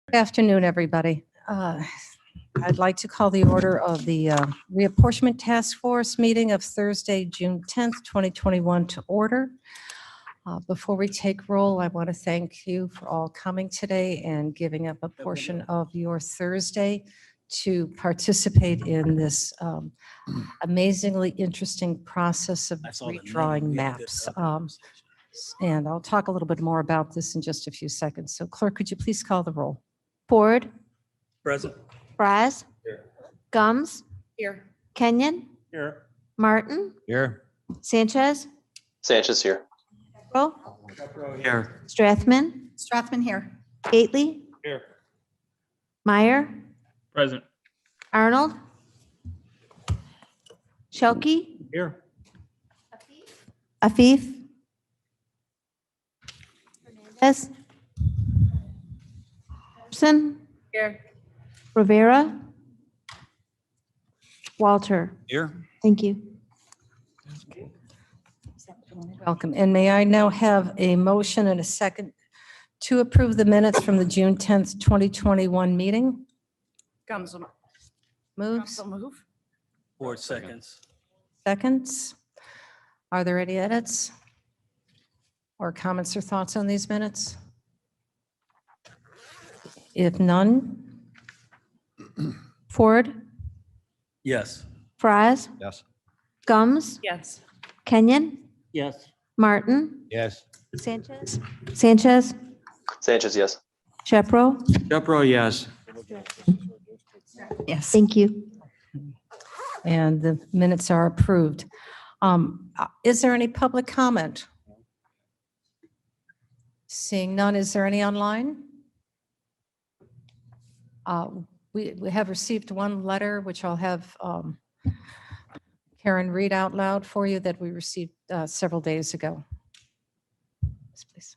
Good afternoon, everybody. I'd like to call the order of the Reapportionment Task Force meeting of Thursday, June 10th, 2021 to order. Before we take roll, I want to thank you for all coming today and giving up a portion of your Thursday to participate in this amazingly interesting process of redrawing maps. And I'll talk a little bit more about this in just a few seconds. So clerk, could you please call the roll? Ford, Present. Fries, Here. Gums, Here. Kenyon, Here. Martin, Here. Sanchez, Sanchez here. Pepperell, Here. Strathman, Strathman here. Gately, Here. Meyer, Present. Arnold, Shelkey, Here. Afif, Hernandez, Thompson, Here. Rivera, Walter. Here. Thank you. Welcome. And may I now have a motion and a second to approve the minutes from the June 10th, 2021 meeting? Gums Moves? will move. 4 seconds. Seconds? Are there any edits or comments or thoughts on these minutes? If none, Ford, Yes. Fries, Yes. Gums, Yes. Kenyon, Yes. Martin, Yes. Sanchez, Sanchez, yes. Shepro. Shepro, yes. Yes. Thank you. and the minutes are approved. Is there any public comment? Seeing none, is there any online? We have received one letter, which I'll have Karen read out loud for you, that we received several days ago. Yes, please.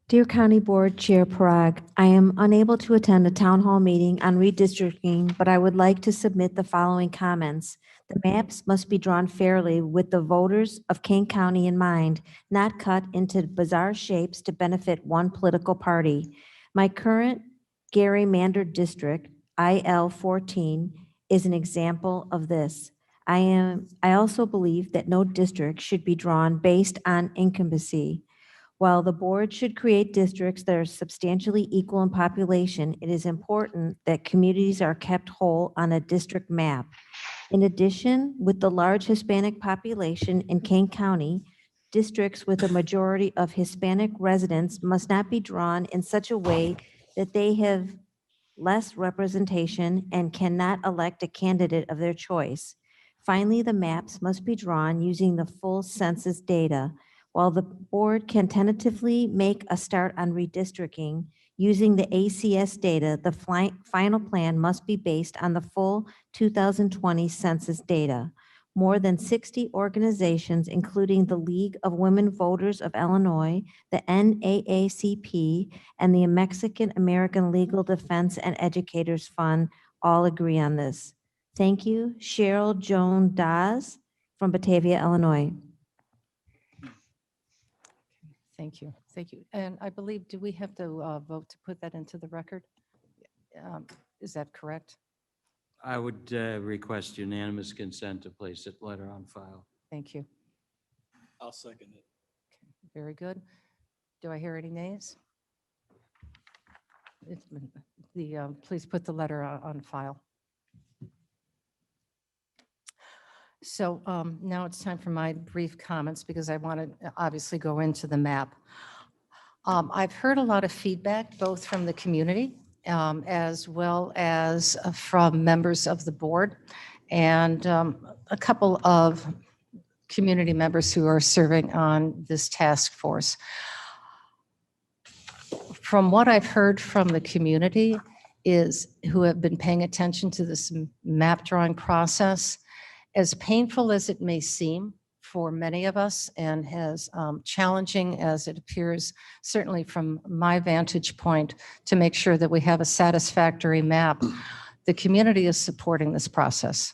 Dear County Board Chair Parag, I am unable to attend a town hall meeting on redistricting, but I would like to submit the following comments. The maps must be drawn fairly with the voters of Kane County in mind, not cut into bizarre shapes to benefit one political party. My current gerrymandered district, IL 14, is an example of this. I also believe that no district should be drawn based on incumbency. While the board should create districts that are substantially equal in population, it is important that communities are kept whole on a district map. In addition, with the large Hispanic population in Kane County, districts with a majority of Hispanic residents must not be drawn in such a way that they have less representation and cannot elect a candidate of their choice. Finally, the maps must be drawn using the full census data. While the board can tentatively make a start on redistricting using the ACS data, the final plan must be based on the full 2020 census data. More than 60 organizations, including the League of Women Voters of Illinois, the NAACP, and the Mexican American Legal Defense and Educators Fund, all agree on this. Thank you. Cheryl Joan Daz from Batavia, Illinois. Thank you. Thank you. And I believe, do we have to vote to put that into the record? Is that correct? I would request unanimous consent to place that letter on file. Thank you. I'll second it. Very good. Do I hear any nays? Please put the letter on file. So now it's time for my brief comments because I want to obviously go into the map. I've heard a lot of feedback, both from the community as well as from members of the board and a couple of community members who are serving on this task force. From what I've heard from the community who have been paying attention to this map drawing process, as painful as it may seem for many of us and as challenging as it appears, certainly from my vantage point, to make sure that we have a satisfactory map, the community is supporting this process.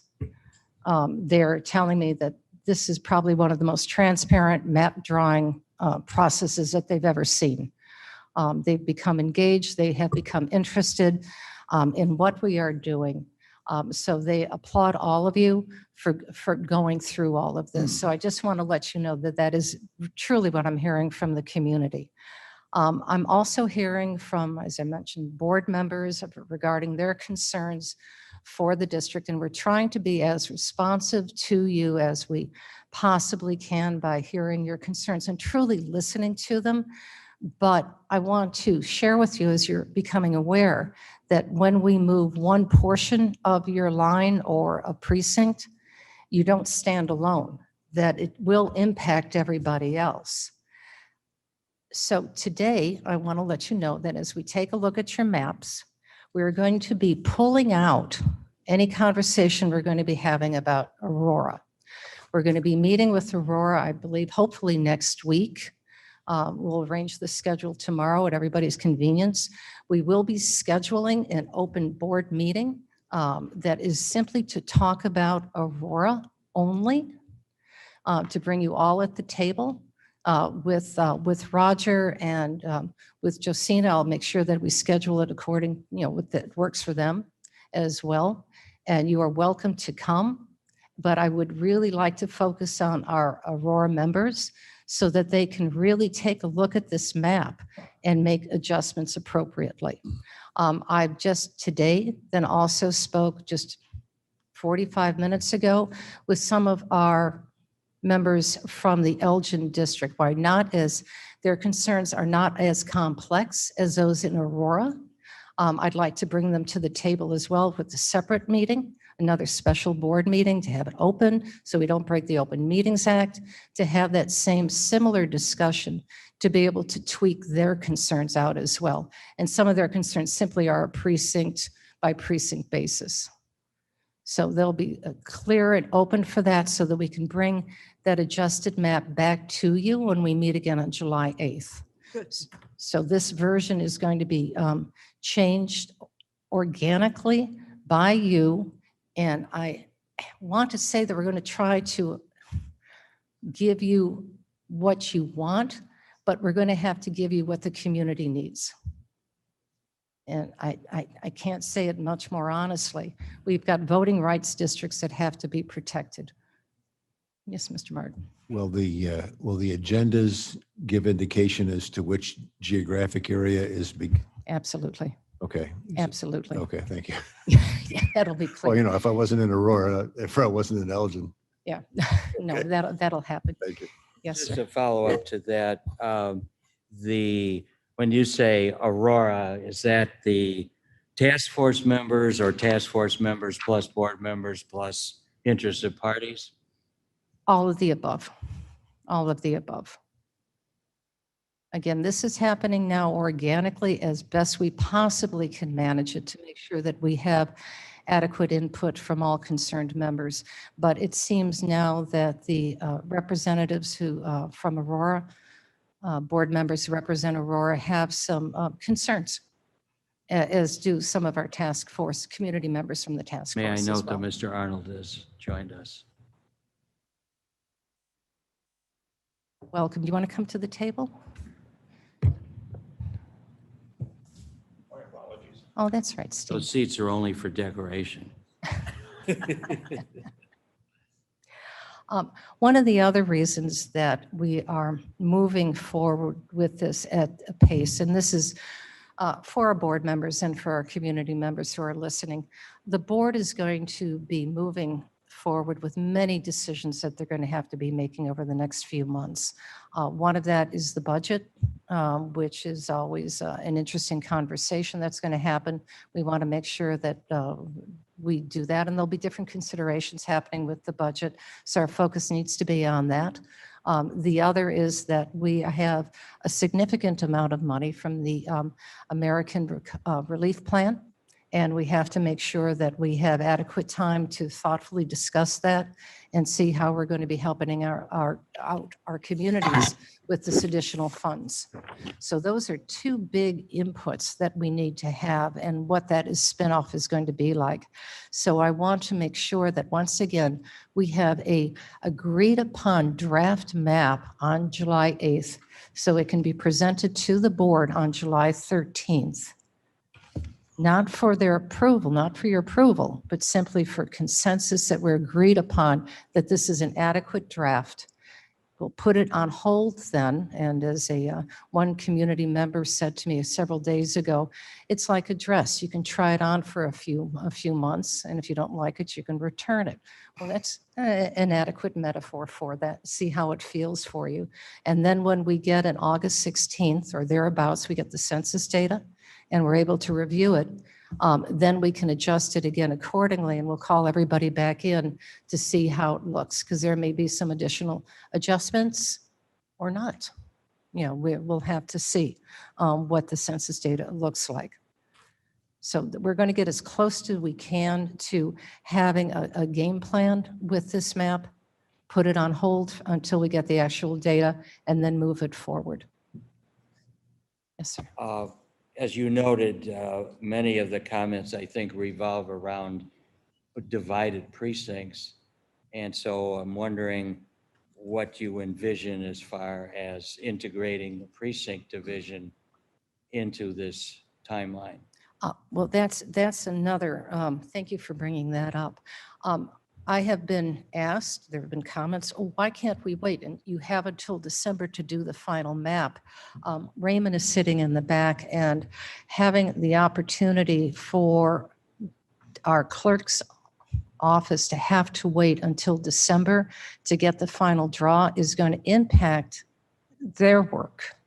They're telling me that this is probably one of the most transparent map drawing processes that they've ever seen. They've become engaged. They have become interested in what we are doing. So they applaud all of you for going through all of this. So I just want to let you know that that is truly what I'm hearing from the community. I'm also hearing from, as I mentioned, board members regarding their concerns for the district, and we're trying to be as responsive to you as we possibly can by hearing your concerns and truly listening to them. But I want to share with you, as you're becoming aware, that when we move one portion of your line or a precinct, you don't stand alone, that it will impact everybody else. So today, I want to let you know that as we take a look at your maps, we're going to be pulling out any conversation we're going to be having about Aurora. We're going to be meeting with Aurora, I believe, hopefully next week. We'll arrange the schedule tomorrow at everybody's convenience. We will be scheduling an open board meeting that is simply to talk about Aurora only, to bring you all at the table. With Roger and with Josina, I'll make sure that we schedule it according, that works for them as well. And you are welcome to come, but I would really like to focus on our Aurora members so that they can really take a look at this map and make adjustments appropriately. I've just today then also spoke just 45 minutes ago with some of our members from the Elgin district, why not as their concerns are not as complex as those in Aurora. I'd like to bring them to the table as well with a separate meeting, another special board meeting to have it open so we don't break the Open Meetings Act, to have that same similar discussion to be able to tweak their concerns out as well. And some of their concerns simply are a precinct by precinct basis. So they'll be clear and open for that so that we can bring that adjusted map back to you when we meet again on July 8th. Good. So this version is going to be changed organically by you. And I want to say that we're going to try to give you what you want, but we're going to have to give you what the community needs. And I can't say it much more honestly. We've got voting rights districts that have to be protected. Yes, Mr. Martin. Will the agendas give indication as to which geographic area is big? Absolutely. Okay. Absolutely. Okay, thank you. Yeah, that'll be Well, clear. if I wasn't in Aurora, if I wasn't in Elgin, Yeah, no, that'll happen. thank you. Yes, Just sir. a follow-up to that, when you say Aurora, is that the task force members or task force members plus board members plus interested parties? All of the above. All of the above. Again, this is happening now organically as best we possibly can manage it to make sure that we have adequate input from all concerned members. But it seems now that the representatives who from Aurora, board members who represent Aurora, have some concerns, as do some of our task force community members from the task May I force as note well. that Mr. Arnold has joined us? Welcome. Do you want to come to the table? Oh, that's right, Steve. Those seats are only for decoration. One of the other reasons that we are moving forward with this at a pace, and this is for our board members and for our community members who are listening, the board is going to be moving forward with many decisions that they're going to have to be making over the next few months. One of that is the budget, which is always an interesting conversation that's going to happen. We want to make sure that we do that, and there'll be different considerations happening with the budget, so our focus needs to be on that. The other is that we have a significant amount of money from the American Relief Plan, And we have to make sure that we have adequate time to thoughtfully discuss that and see how we're going to be helping our communities with this additional funds. So those are two big inputs that we need to have and what that spinoff is going to be like. So I want to make sure that once again, we have a agreed upon draft map on July 8th so it can be presented to the board on July 13th. Not for their approval, not for your approval, but simply for consensus that we're agreed upon that this is an adequate draft. We'll put it on hold then, and as one community member said to me several days ago, it's like a dress. You can try it on for a few months, and if you don't like it, you can return it. Well, that's an adequate metaphor for that. See how it feels for you. And then when we get on August 16th or thereabouts, we get the census data, and we're able to review it, then we can adjust it again accordingly, and we'll call everybody back in to see how it looks, because there may be some additional adjustments or not. We'll have to see what the census data looks like. So we're going to get as close as we can to having a game plan with this map, put it on hold until we get the actual data, and then move it forward. Yes, sir. As you noted, many of the comments, I think, revolve around divided precincts. And so I'm wondering what you envision as far as integrating the precinct division into this timeline. Well, that's another, thank you for bringing that up. I have been asked, there have been comments, oh, why can't we wait? And you have until December to do the final map. Raymond is sitting in the back, and having the opportunity for our clerk's office to have to wait until December to get the final draw is going to impact their work,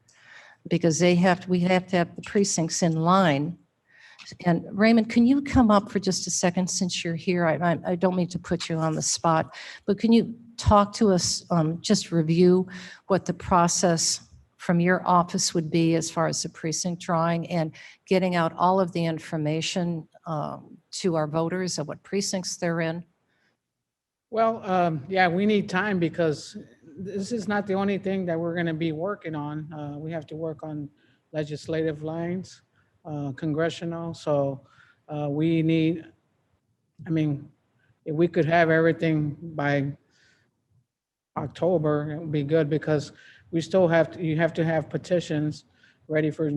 because we have to have the precincts in line. And Raymond, can you come up for just a second since you're here? I don't mean to put you on the spot, but can you talk to us, just review what the process from your office would be as far as the precinct drawing and getting out all of the information to our voters of what precincts they're in? Well, yeah, we need time because this is not the only thing that we're going to be working on. We have to work on legislative lines, congressional. So we need, if we could have everything by October, it would be good, because we still you have to have petitions ready for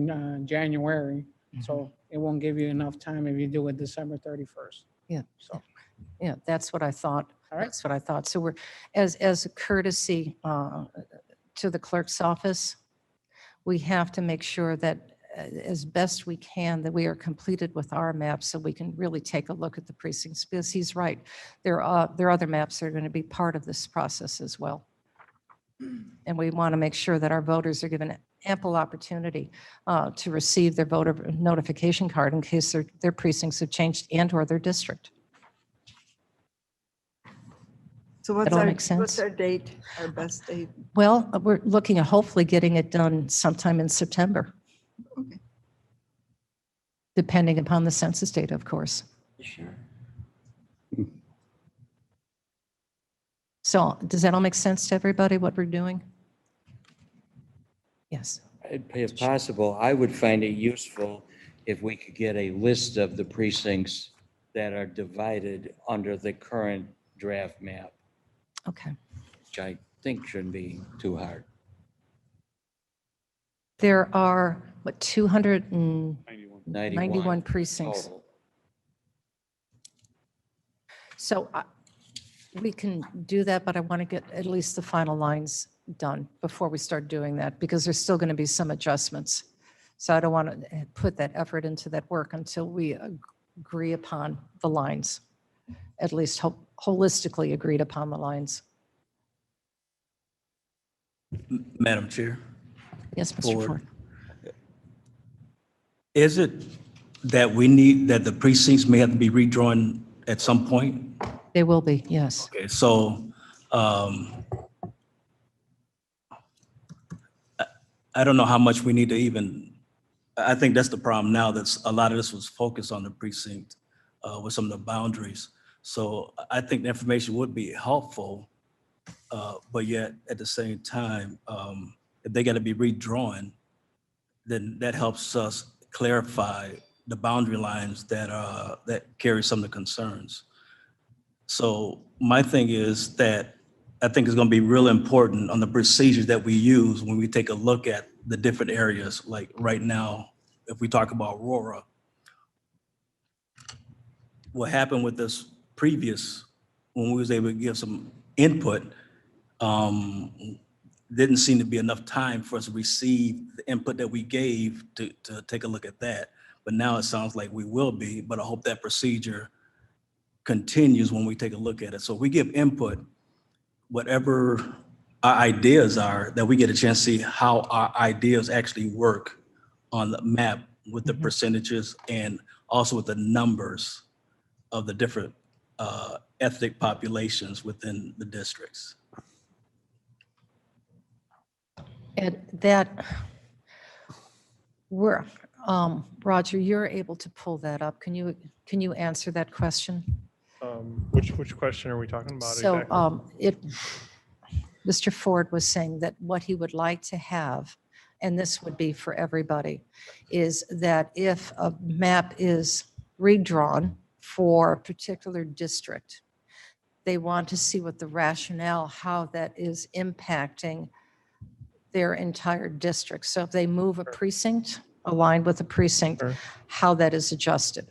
January. So it won't give you enough time if you do it December 31st. Yeah. So. Yeah, that's what I thought. All right. That's what I thought. So we're, as a courtesy to the clerk's office, we have to make sure that as best we can, that we are completed with our maps so we can really take a look at the precincts, because he's right. There are other maps that are going to be part of this process as well. And we want to make sure that our voters are given ample opportunity to receive their voter notification card in case their precincts have changed and/or their district. So That all makes sense? what's our date, our best date? Well, we're looking at hopefully getting it done sometime in September. Okay. Depending upon the census data, of course. Sure. So does that all make sense to everybody, what we're doing? Yes. If possible, I would find it useful if we could get a list of the precincts that are divided under the current draft map, Okay. which I think shouldn't be too hard. There are, what, 291 precincts. total. So we can do that, but I want to get at least the final lines done before we start doing that, because there's still going to be some adjustments. So I don't want to put that effort into that work until we agree upon the lines, at least holistically agreed upon the lines. Madam Chair, Yes, Mr. Board. Ford. is it that we need, that the precincts may have to be redrawn at some point? They will be, yes. Okay, so I don't know how much we need to even I think that's the problem now. That's a lot of this was focused on the precinct with some of the boundaries. So I think the information would be helpful, but yet at the same time, if they got to be redrawn, then that helps us clarify the boundary lines that carry some of the concerns. So my thing is that I think it's going to be real important on the procedures that we use when we take a look at the different areas. Like right now, if we talk about Aurora, what happened with this previous, when we was able to give some input, didn't seem to be enough time for us to receive the input that we gave to take a look at that. But now it sounds like we will be, but I hope that procedure continues when we take a look at it. So if we give input, whatever our ideas are, that we get a chance to see how our ideas actually work on the map with the percentages and also with the numbers of the different ethnic populations within the districts. And that, Roger, you're able to pull that up. Can you answer that question? Which question are we talking about So exactly? Mr. Ford was saying that what he would like to have, and this would be for everybody, is that if a map is redrawn for a particular district, they want to see what the rationale, how that is impacting their entire district. So if they move a precinct, aligned with a precinct, Sure. how that is adjusted.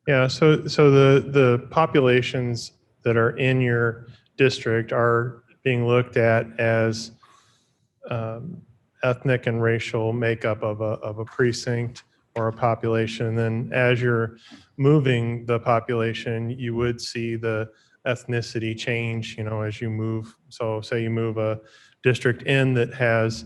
Yeah, so the populations that are in your district are being looked at as ethnic and racial makeup of a precinct or a population. And then as you're moving the population, you would see the ethnicity change, as you move. So say you move a district in that has,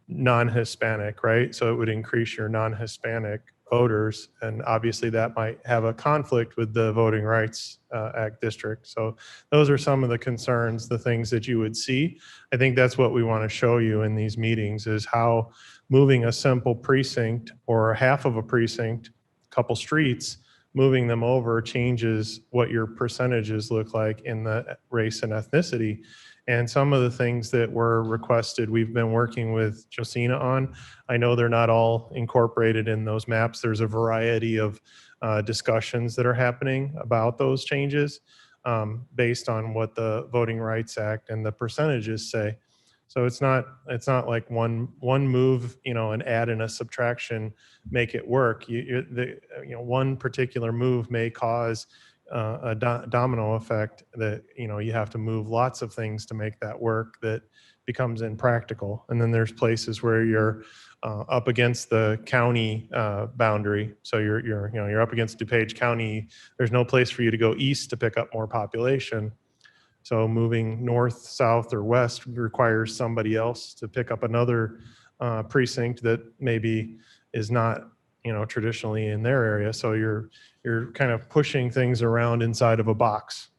non-Hispanic, right? So it would increase your non-Hispanic voters, and obviously that might have a conflict with the Voting Rights Act district. So those are some of the concerns, the things that you would see. I think that's what we want to show you in these meetings, is how moving a simple precinct or half of a precinct, couple streets, moving them over changes what your percentages look like in the race and ethnicity. And some of the things that were requested, we've been working with Josina on. I know they're not all incorporated in those maps. There's a variety of discussions that are happening about those changes based on what the Voting Rights Act and the percentages say. So it's not like one move, an add and a subtraction make it work. One particular move may cause a domino effect that you have to move lots of things to make that work, that becomes impractical. And then there's places where you're up against the county boundary. So you're up against DuPage County. There's no place for you to go east to pick up more population. So moving north, south, or west requires somebody else to pick up another precinct that maybe is not, traditionally in their area. So you're kind of pushing things around inside of a box.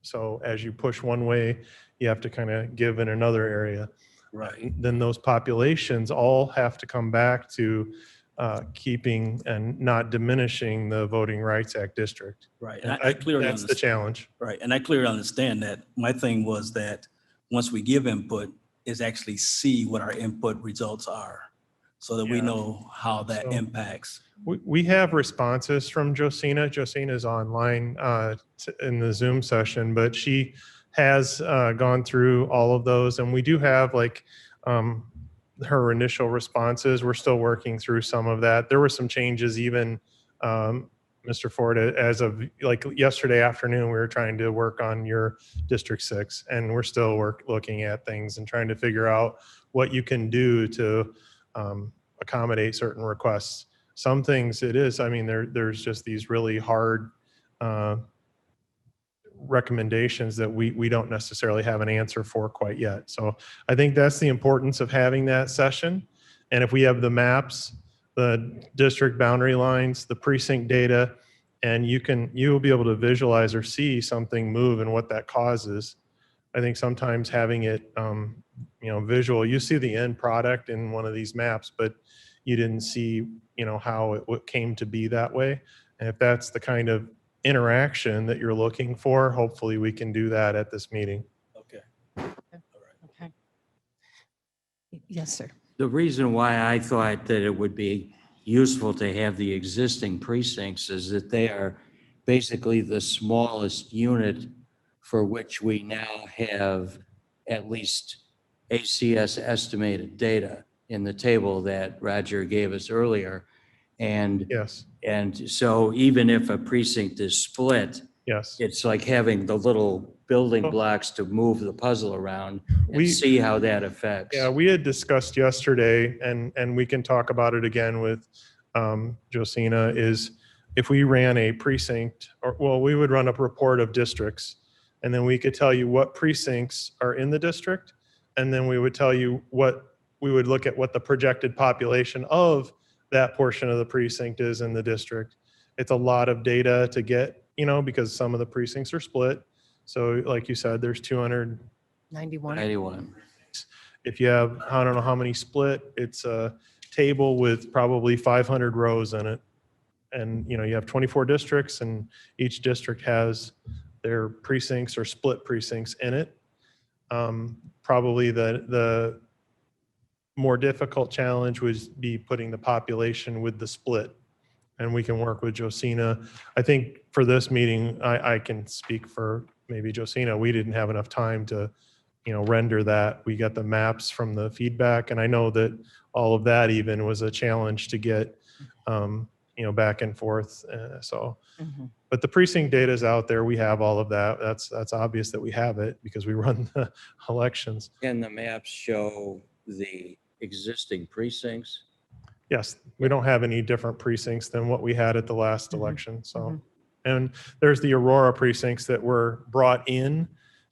So as you push one way, you have to kind of give in another area. Right. Then those populations all have to come back to keeping and not diminishing the Voting Rights Act district. Right. And I clearly that's the understand. challenge. Right. And I clearly understand that. My thing was that once we give input, is actually see what our input results are so that we Yeah. know how that So- impacts. We have responses from Josina. Josina's online in the Zoom session, but she has gone through all of those, and we do have her initial responses. We're still working through some of that. There were some changes even, Mr. Ford, as of yesterday afternoon, we were trying to work on your District 6, and we're still looking at things and trying to figure out what you can do to accommodate certain requests. Some things there's just these really hard recommendations that we don't necessarily have an answer for quite yet. So I think that's the importance of having that session. And if we have the maps, the district boundary lines, the precinct data, and you'll be able to visualize or see something move and what that causes. I think sometimes having it, visual, you see the end product in one of these maps, but you didn't see, how it came to be that way. And if that's the kind of interaction that you're looking for, hopefully we can do that at this meeting. Okay. Okay. Yes, sir. The reason why I thought that it would be useful to have the existing precincts is that they are basically the smallest unit for which we now have at least ACS estimated data in the table that Roger gave us earlier. And Yes, so even if a precinct is split, yes. it's like having the little building Oh. blocks to move the puzzle around and We- see how that affects. Yeah, we had discussed yesterday, and we can talk about it again with Josina, is if we ran a precinct, we would run a report of districts, and then we could tell you what precincts are in the district, and then we would tell you we would look at what the projected population of that portion of the precinct is in the district. It's a lot of data to get, because some of the precincts are split. So like you said, there's 91. 91. If you have, I don't know how many split, it's a table with probably 500 rows in it. And, you have 24 districts, and each district has their precincts or split precincts in it. Probably the more difficult challenge would be putting the population with the split. And we can work with Josina. I think for this meeting, I can speak for maybe Josina. We didn't have enough time to render that. We got the maps from the feedback, and I know that all of that even was a challenge to get, back and forth. But the precinct data is out there. We have all of that. That's obvious that we have it because we run the elections. Can the maps show the existing precincts? Yes, we don't have any different precincts than what we had at the last election. So, and there's the Aurora precincts that were brought in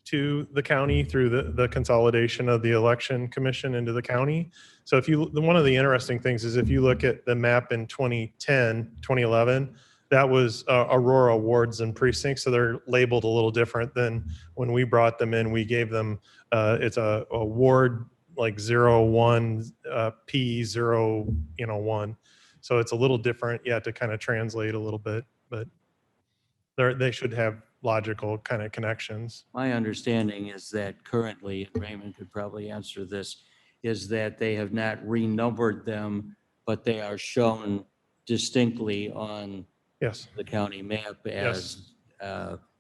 to the county through the consolidation of the election commission into the county. So one of the interesting things is if you look at the map in 2011, that was Aurora wards and precincts. So they're labeled a little different than when we brought them in. We gave them, it's a ward like 01, P01. So it's a little different. You have to kind of translate a little bit, but they should have logical kind of connections. My understanding is that currently, and Raymond could probably answer this, is that they have not renumbered them, but they are shown distinctly on Yes. the county map as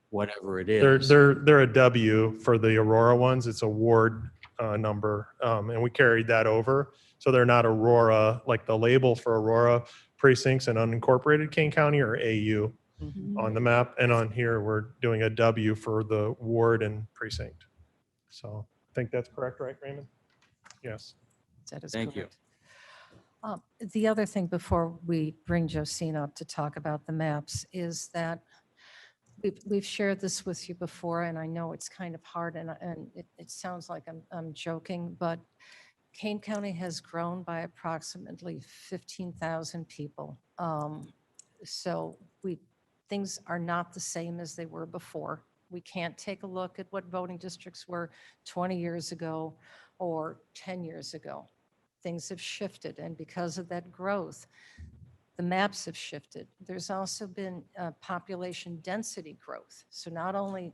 whatever it is. They're a W for the Aurora ones. It's a ward number, and we carried that over. So they're not Aurora, like the label for Aurora precincts and unincorporated Kane County or AU on the map. And on here, we're doing a W for the ward and precinct. So I think that's correct, right, Raymond? Yes. That is Thank you. correct. The other thing before we bring Josina up to talk about the maps is that we've shared this with you before, and I know it's kind of hard, and it sounds like I'm joking, but Kane County has grown by approximately 15,000 people. So things are not the same as they were before. We can't take a look at what voting districts were 20 years ago or 10 years ago. Things have shifted, and because of that growth, the maps have shifted. There's also been population density growth. So not only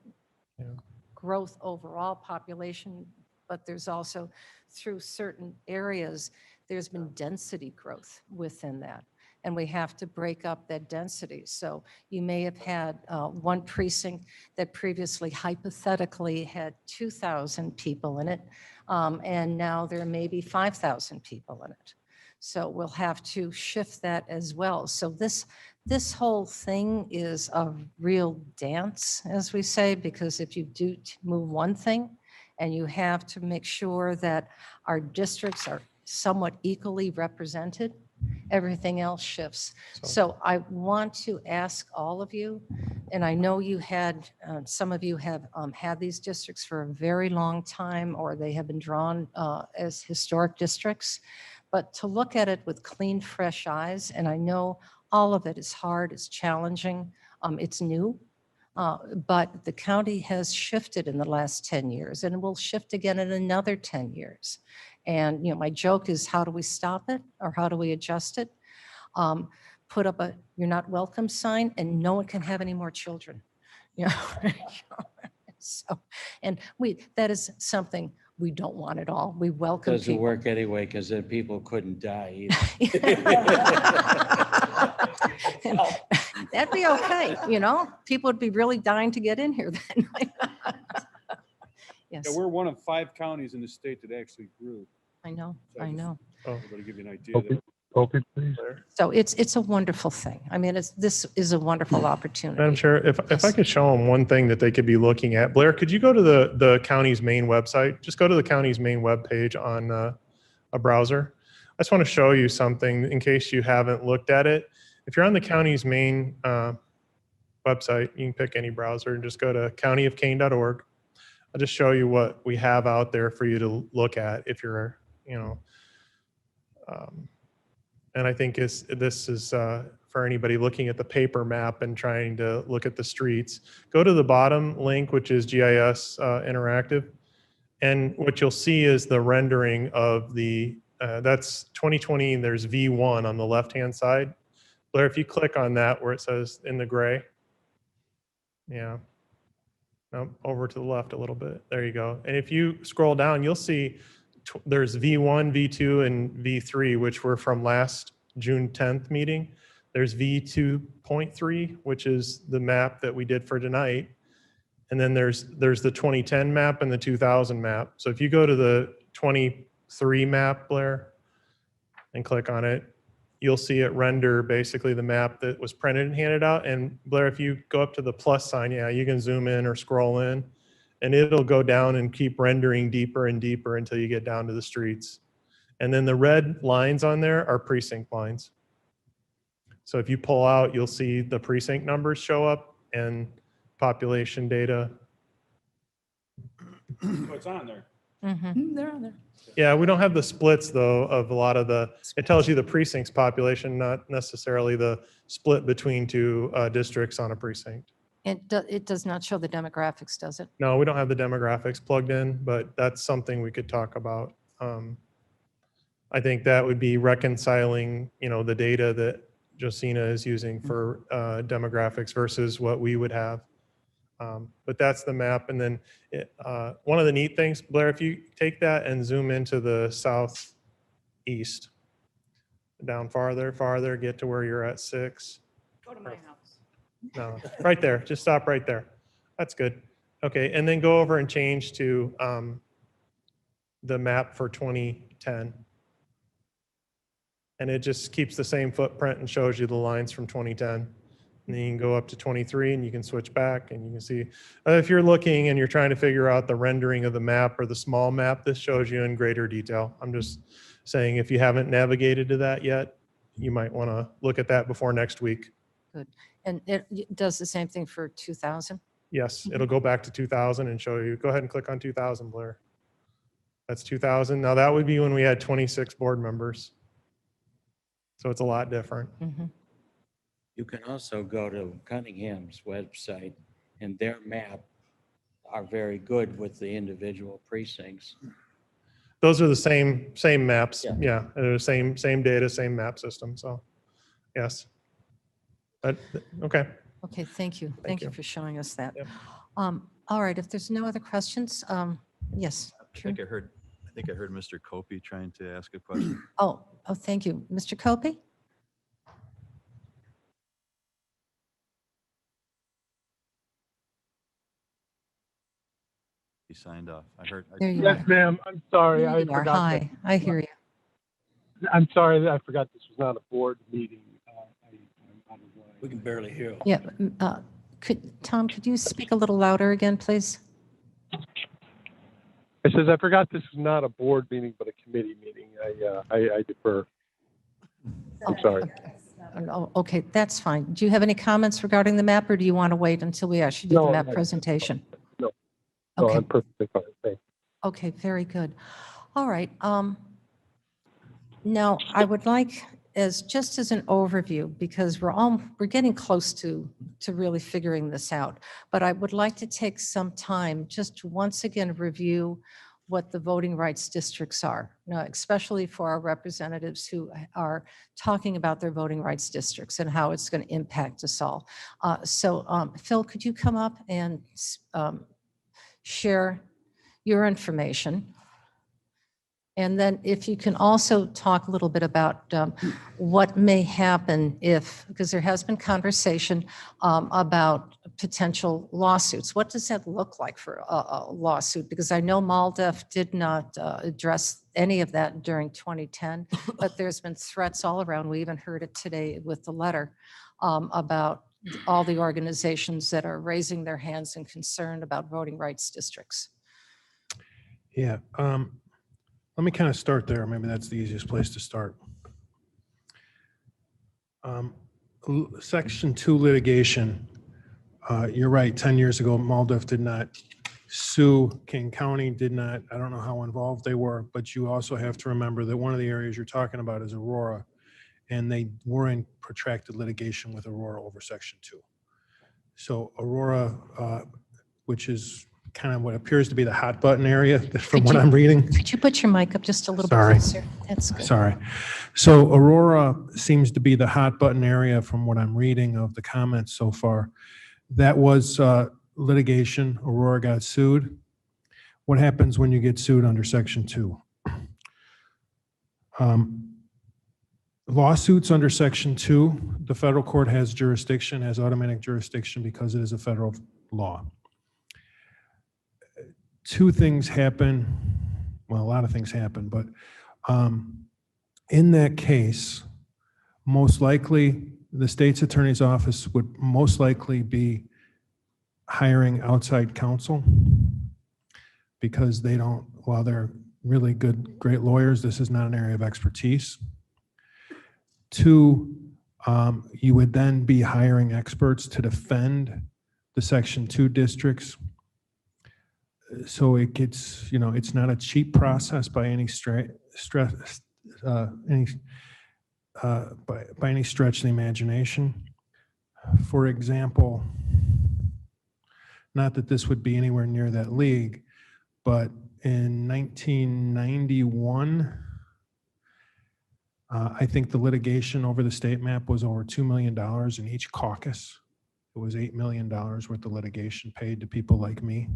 growth overall population, but there's also through certain areas, there's been density growth within that. And we have to break up that density. So you may have had one precinct that previously hypothetically had 2,000 people in it, and now there may be 5,000 people in it. So we'll have to shift that as well. So this whole thing is a real dance, as we say, because if you do move one thing and you have to make sure that our districts are somewhat equally represented, everything else shifts. So I want to ask all of you, and I know you had, some of you have had these districts for a very long time, or they have been drawn as historic districts, but to look at it with clean, fresh eyes, and I know all of it is hard, it's challenging, it's new, but the county has shifted in the last 10 years, and it will shift again in another 10 years. And, my joke is, how do we stop it or how do we adjust it? Put up a "you're not welcome" sign, and no one can have any more children. You know? So, and that is something we don't want at all. We welcome Doesn't people. work anyway, because then people couldn't die either. And that'd be okay, People would be really dying to get in here then. Yes, Yeah, we're one of 5 counties in the state that actually grew. I know. To give you an idea. Copy, please. So it's a wonderful thing. I mean, this is a wonderful opportunity. Madam Chair, if I could show them one thing that they could be looking at. Blair, could you go to the county's main website? Just go to the county's main webpage on a browser. I just want to show you something in case you haven't looked at it. If you're on the county's main website, you can pick any browser and just go to countyofkane.org. I'll just show you what we have out there for you to look at if you're, and I think this is for anybody looking at the paper map and trying to look at the streets. Go to the bottom link, which is GIS Interactive. And what you'll see is the rendering of that's 2020, and there's V1 on the left-hand side. Blair, if you click on that where it says in the gray. Yeah. No, over to the left a little bit. There you go. And if you scroll down, you'll see there's V1, V2, and V3, which were from last June 10th meeting. There's V2.3, which is the map that we did for tonight. And then there's the 2010 map and the 2000 map. So if you go to the 23 map, Blair, and click on it, you'll see it render basically the map that was printed and handed out. And Blair, if you go up to the plus sign, yeah, you can zoom in or scroll in, and it'll go down and keep rendering deeper and deeper until you get down to the streets. And then the red lines on there are precinct lines. So if you pull out, you'll see the precinct numbers show up and population data. Oh, it's on there. They're on there. Yeah, we don't have the splits though of a lot of it tells you the precincts population, not necessarily the split between two districts on a precinct. It does not show the demographics, does it? No, we don't have the demographics plugged in, but that's something we could talk about. I think that would be reconciling, the data that Josina is using for demographics versus what we would have. But that's the map. And then one of the neat things, Blair, if you take that and zoom into the southeast, down farther, get to where you're at 6. Go to my house. No, right there. Just stop right there. That's good. Okay, and then go over and change to the map for 2010. And it just keeps the same footprint and shows you the lines from 2010. And then you can go up to 23 and you can switch back and you can see, if you're looking and you're trying to figure out the rendering of the map or the small map, this shows you in greater detail. I'm just saying if you haven't navigated to that yet, you might want to look at that before next week. Good. And it does the same thing for 2000? Yes, it'll go back to 2000 and show you. Go ahead and click on 2000, Blair. That's 2000. Now that would be when we had 26 board members. So it's a lot different. Mm-hmm. You can also go to Cunningham's website, and their map are very good with the individual precincts. Those are the same maps. Yeah. Yeah, they're the same data, same map system. So, yes. But, okay. Okay, thank you. Thank you for showing us that. Yep. All right, if there's no other questions, yes. I think I heard Mr. Copey trying to ask a question. Oh, thank you. Mr. Copey? He signed off. I heard. There you Yes, are. ma'am. I'm sorry. There I you are. forgot. Hi, I hear you. I'm sorry that I forgot this was not a board meeting. I'm out of line. We can barely hear. Yeah, Tom, could you speak a little louder again, please? I says I forgot this was not a board meeting, but a committee meeting. I defer. I'm sorry. Oh, okay, that's fine. Do you have any comments regarding the map, or do you want to wait until we actually do the No, map no. presentation? No, Okay. I'm perfectly fine. Thanks. Okay, very good. All right. Now, I would like, just as an overview, because we're getting close to really figuring this out, but I would like to take some time just to once again review what the voting rights districts are, especially for our representatives who are talking about their voting rights districts and how it's going to impact us all. So Phil, could you come up and share your information? And then if you can also talk a little bit about what may happen if, because there has been conversation about potential lawsuits. What does that look like for a lawsuit? Because I know MALDEF did not address any of that during 2010, but there's been threats all around. We even heard it today with the letter about all the organizations that are raising their hands and concerned about voting rights districts. Yeah. Let me kind of start there. Maybe that's the easiest place to start. Section 2 litigation. You're right. 10 years ago, MALDEF did not sue. King County did not. I don't know how involved they were, but you also have to remember that one of the areas you're talking about is Aurora, and they were in protracted litigation with Aurora over Section 2. So Aurora, which is kind of what appears to be the hot button area from what I'm reading. Could you put your mic up just a little Sorry. bit closer? That's good. Sorry. So Aurora seems to be the hot button area from what I'm reading of the comments so far. That was litigation. Aurora got sued. What happens when you get sued under Section 2? Lawsuits under Section 2, the federal court has jurisdiction, has automatic jurisdiction because it is a federal law. Two things happen. Well, a lot of things happen, but in that case, most likely the state's attorney's office would most likely be hiring outside counsel because they don't, while they're really good, great lawyers, this is not an area of expertise. Two, you would then be hiring experts to defend the Section 2 districts. So it gets, it's not a cheap process by any stretch of the imagination. For example, not that this would be anywhere near that league, but in 1991, I think the litigation over the state map was over $2 million in each caucus. It was $8 million worth of litigation paid to people like me.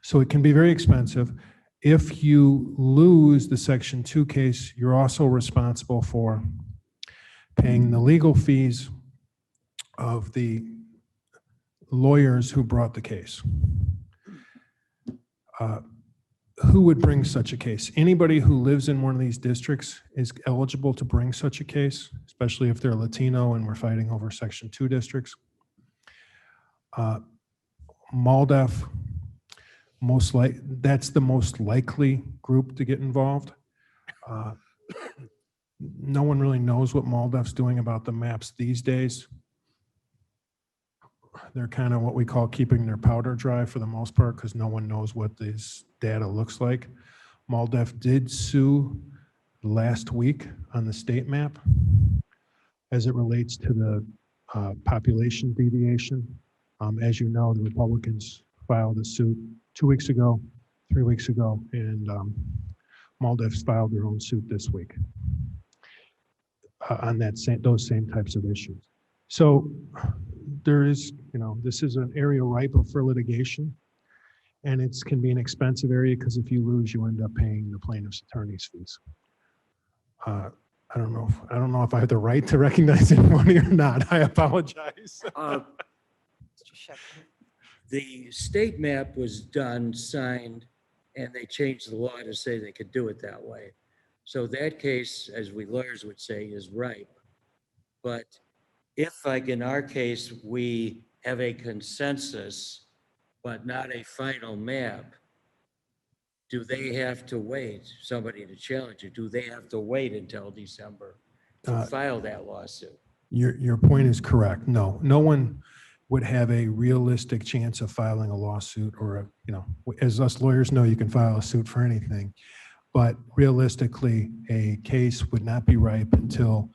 So it can be very expensive. If you lose the Section 2 case, you're also responsible for paying the legal fees of the lawyers who brought the case. Who would bring such a case? Anybody who lives in one of these districts is eligible to bring such a case, especially if they're Latino and we're fighting over Section 2 districts. MALDEF, that's the most likely group to get involved. No one really knows what MALDEF's doing about the maps these days. They're kind of what we call keeping their powder dry for the most part because no one knows what this data looks like. MALDEF did sue last week on the state map as it relates to the population deviation. As you know, the Republicans filed a suit 2 weeks ago, 3 weeks ago, and MALDEF's filed their own suit this week on those same types of issues. So there is, this is an area ripe for litigation, and it can be an expensive area because if you lose, you end up paying the plaintiff's attorney's fees. I don't know if I have the right to recognize anybody or not. I apologize. The state map was done, signed, and they changed the law to say they could do it that way. So that case, as we lawyers would say, is ripe. But if, like in our case, we have a consensus, but not a final map, do they have to wait, somebody to challenge it, do they have to wait until December to file that lawsuit? Your point is correct. No one would have a realistic chance of filing a lawsuit or, as us lawyers know, you can file a suit for anything. But realistically, a case would not be ripe until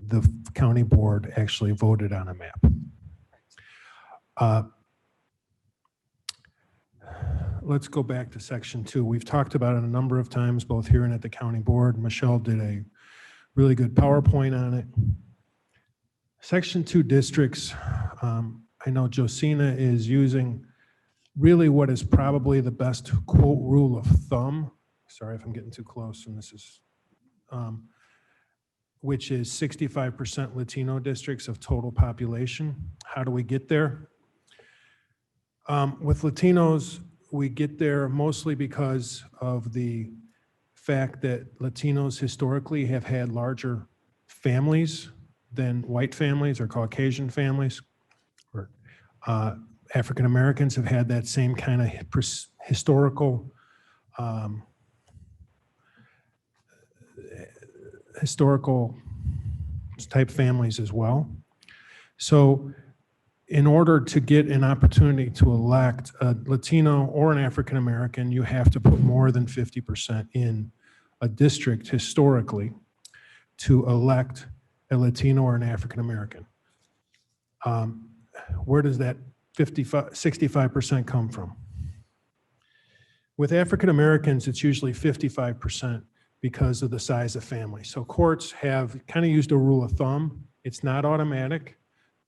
the county board actually voted on a map. let's go back to section 2. We've talked about it a number of times, both here and at the county board. Michelle did a really good PowerPoint on it. Section 2 districts, I know Josina is using really what is probably the best quote rule of thumb. Sorry if I'm getting too close, and this is, which is 65% Latino districts of total population. How do we get there? With Latinos, we get there mostly because of the fact that Latinos historically have had larger families than white families or Caucasian families. Or African Americans have had that same kind of historical type families as well. So in order to get an opportunity to elect a Latino or an African American, you have to put more than 50% in a district historically to elect a Latino or an African American. Where does that 65% come from? With African Americans, it's usually 55% because of the size of family. So courts have kind of used a rule of thumb. It's not automatic,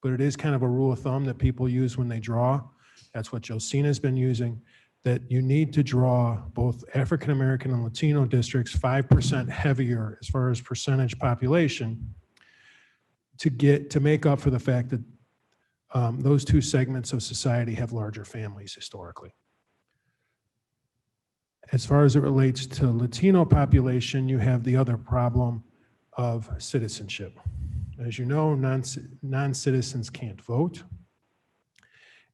but it is kind of a rule of thumb that people use when they draw. That's what Josina's been using, that you need to draw both African American and Latino districts 5% heavier as far as percentage population to make up for the fact that those two segments of society have larger families historically. As far as it relates to Latino population, you have the other problem of citizenship. As you know, non-citizens can't vote.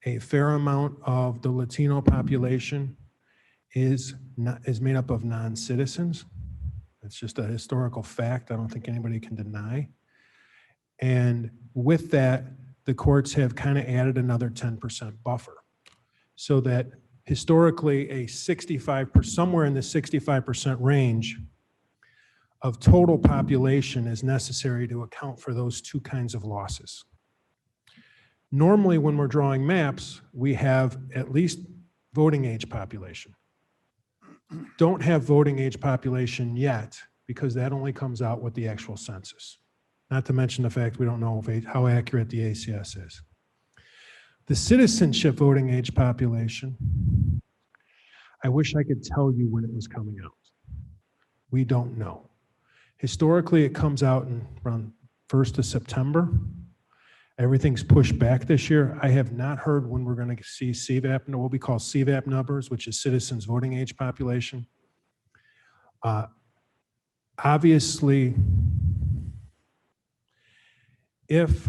A fair amount of the Latino population is made up of non-citizens. It's just a historical fact I don't think anybody can deny. And with that, the courts have kind of added another 10% buffer so that historically a 65%, somewhere in the 65% range of total population is necessary to account for those two kinds of losses. Normally, when we're drawing maps, we have at least voting age population. Don't have voting age population yet because that only comes out with the actual census. Not to mention the fact we don't know how accurate the ACS is. The citizenship voting age population, I wish I could tell you when it was coming out. We don't know. Historically, it comes out in around 1st of September. Everything's pushed back this year. I have not heard when we're going to see CVAP, what we call CVAP numbers, which is citizens voting age population. Obviously, if,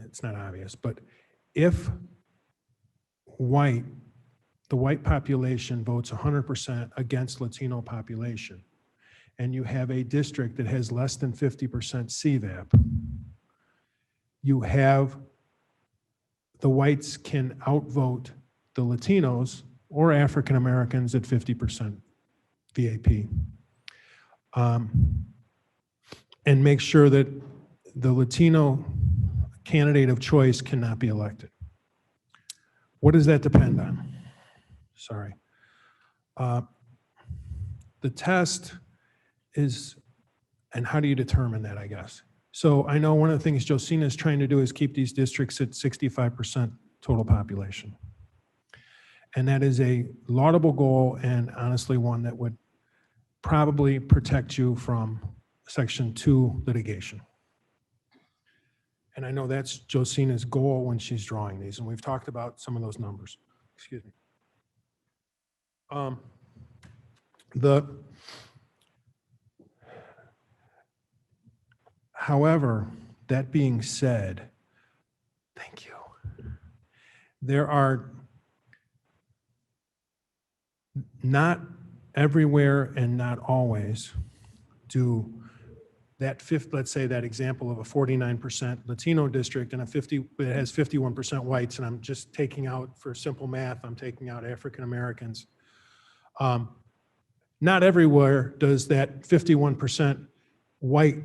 it's not obvious, but if the white population votes 100% against Latino population, and you have a district that has less than 50% CVAP, you have the whites can outvote the Latinos or African Americans at 50% VAP, and make sure that the Latino candidate of choice cannot be elected. What does that depend on? Sorry. The test is, and how do you determine that, I guess? So I know one of the things Josina is trying to do is keep these districts at 65% total population. And that is a laudable goal and honestly one that would probably protect you from Section 2 litigation. And I know that's Josina's goal when she's drawing these, and we've talked about some of those numbers. Excuse me. However, that being said, thank you. There are not everywhere and not always do that fifth, let's say that example of a 49% Latino district and it has 51% whites, and I'm just taking out, for simple math, I'm taking out African Americans. Not everywhere does that 51% white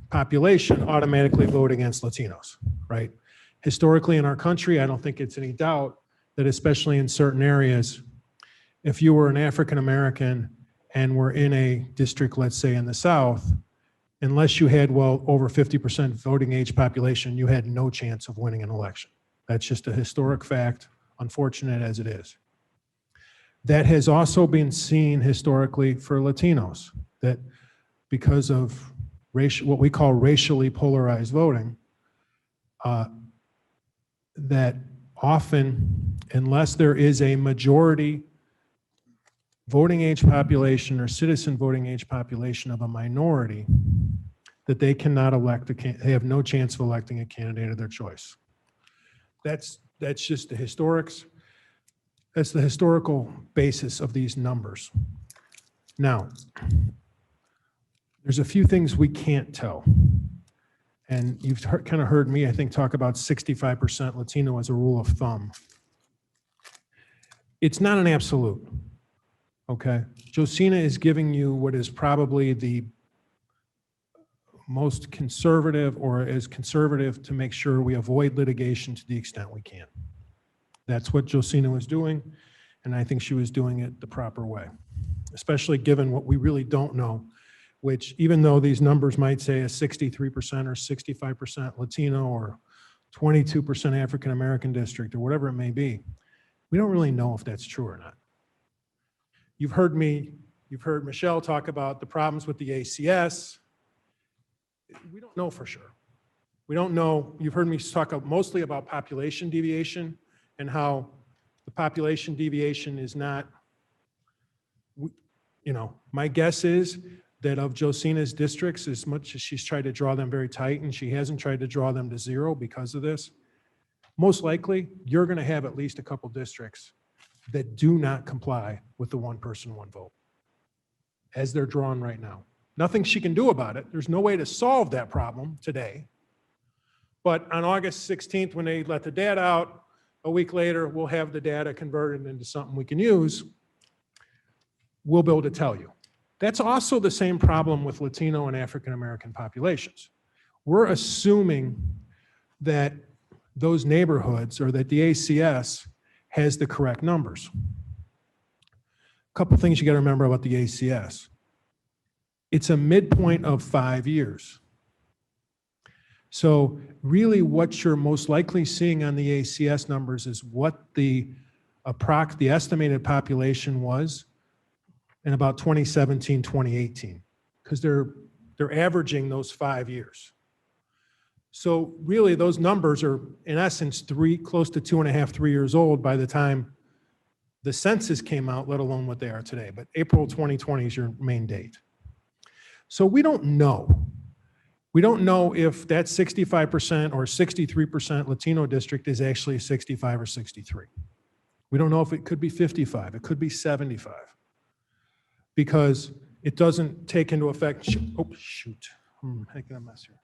population automatically vote against Latinos, right? Historically in our country, I don't think it's any doubt that especially in certain areas, if you were an African American and were in a district, let's say in the South, unless you had well over 50% voting age population, you had no chance of winning an election. That's just a historic fact, unfortunate as it is. That has also been seen historically for Latinos, that because of what we call racially polarized voting, that often, unless there is a majority voting age population or citizen voting age population of a minority, that they cannot elect, they have no chance of electing a candidate of their choice. That's just the historics. That's the historical basis of these numbers. Now, there's a few things we can't tell. And you've kind of heard me, I think, talk about 65% Latino as a rule of thumb. It's not an absolute, okay? Josina is giving you what is probably the most conservative, or as conservative, to make sure we avoid litigation to the extent we can. That's what Josina was doing, and I think she was doing it the proper way, especially given what we really don't know, which even though these numbers might say a 63% or 65% Latino or 22% African American district or whatever it may be, we don't really know if that's true or not. You've heard Michelle talk about the problems with the ACS. We don't know for sure. We don't know. You've heard me talk mostly about population deviation and how the population deviation is not, my guess is that of Josina's districts, as much as she's tried to draw them very tight, and she hasn't tried to draw them to zero because of this, most likely you're going to have at least a couple districts that do not comply with the one person, one vote as they're drawn right now. Nothing she can do about it. There's no way to solve that problem today. But on August 16th, when they let the data out, a week later, we'll have the data converted into something we can use. We'll be able to tell you. That's also the same problem with Latino and African American populations. We're assuming that those neighborhoods, or that the ACS has the correct numbers. A couple things you got to remember about the ACS. It's a midpoint of 5 years. So really what you're most likely seeing on the ACS numbers is what the estimated population was in about 2017, 2018, because they're averaging those 5 years. So really those numbers are in essence close to 2.5, 3 years old by the time the census came out, let alone what they are today. But April 2020 is your main date. So we don't know. We don't know if that 65% or 63% Latino district is actually 65 or 63. We don't know if it could be 55, it could be 75. Because it doesn't take into effect, oh shoot, I'm making a mess here.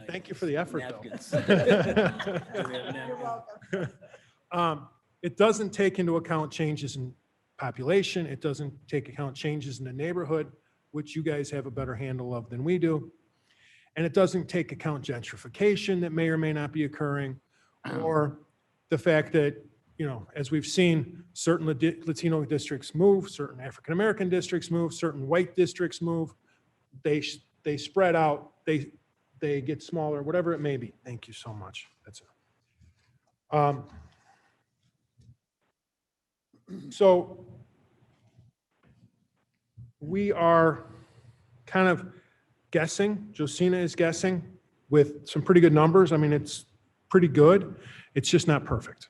Thank you for the effort, though. It doesn't take into account changes in population. It doesn't take account changes in the neighborhood, which you guys have a better handle of than we do. And it doesn't take account gentrification that may or may not be occurring, or the fact that, as we've seen, certain Latino districts move, certain African American districts move, certain white districts move. They spread out, they get smaller, whatever it may be. Thank you so much. That's it. So we are kind of guessing. Josina is guessing with some pretty good numbers. I mean, it's pretty good. It's just not perfect.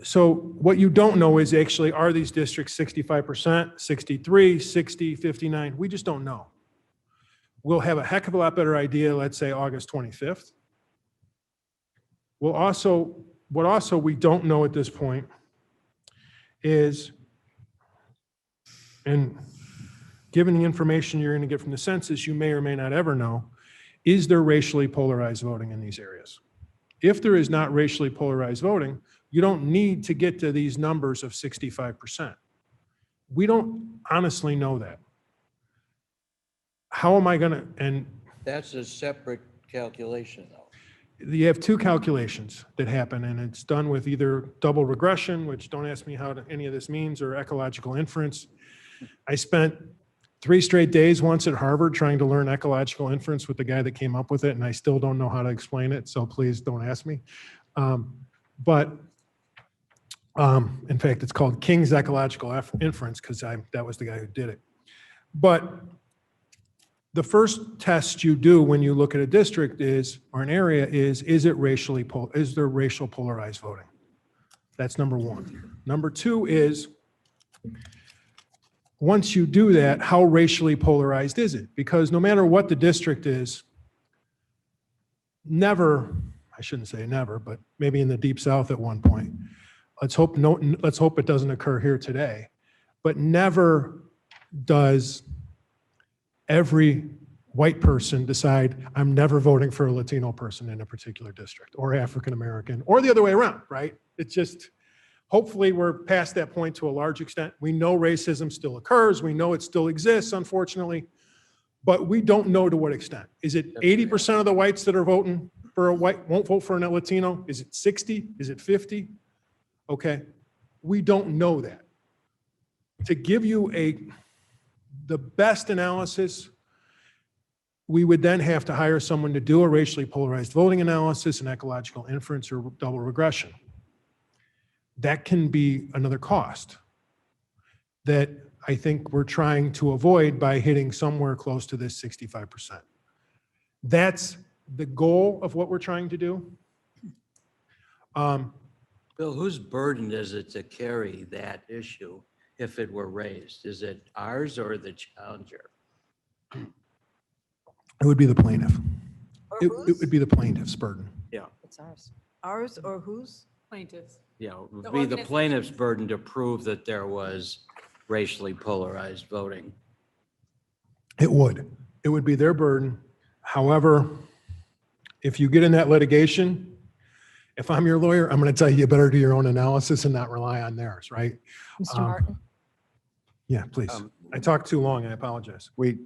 So what you don't know is actually, are these districts 65%, 63, 60, 59? We just don't know. We'll have a heck of a lot better idea, let's say August 25th. What also we don't know at this point is, and given the information you're going to get from the census, you may or may not ever know, is there racially polarized voting in these areas? If there is not racially polarized voting, you don't need to get to these numbers of 65%. We don't honestly know that. How am I going to, and That's a separate calculation, though. you have two calculations that happen, and it's done with either double regression, which don't ask me how any of this means, or ecological inference. I spent 3 straight days once at Harvard trying to learn ecological inference with the guy that came up with it, and I still don't know how to explain it, so please don't ask me. In fact, it's called King's ecological inference because that was the guy who did it. But the first test you do when you look at a district or an area is there racial polarized voting? That's number one. Number two is, once you do that, how racially polarized is it? Because no matter what the district is, never, I shouldn't say never, but maybe in the Deep South at one point, let's hope it doesn't occur here today, but never does every white person decide, I'm never voting for a Latino person in a particular district, or African American, or the other way around, right? It's just, hopefully we're past that point to a large extent. We know racism still occurs. We know it still exists, unfortunately, but we don't know to what extent. Is it 80% of the whites that are voting for a white won't vote for a Latino? Is it 60? Is it 50? Okay, we don't know that. To give you the best analysis, we would then have to hire someone to do a racially polarized voting analysis, an ecological inference, or double regression. That can be another cost that I think we're trying to avoid by hitting somewhere close to this 65%. That's the goal of what we're trying to do. Bill, whose burden is it to carry that issue if it were raised? Is it ours or the challenger? It would be the plaintiff. Or It whose? would be the plaintiff's burden. Yeah, It's ours. Ours or whose? Plaintiffs. yeah, it would The be the organizations. plaintiff's burden to prove that there was racially polarized voting. It would be their burden. However, if you get in that litigation, if I'm your lawyer, I'm going to tell you, you better do your own analysis and not rely on theirs, right? Mr. Martin? Yeah, please. I talked too long. I apologize. We're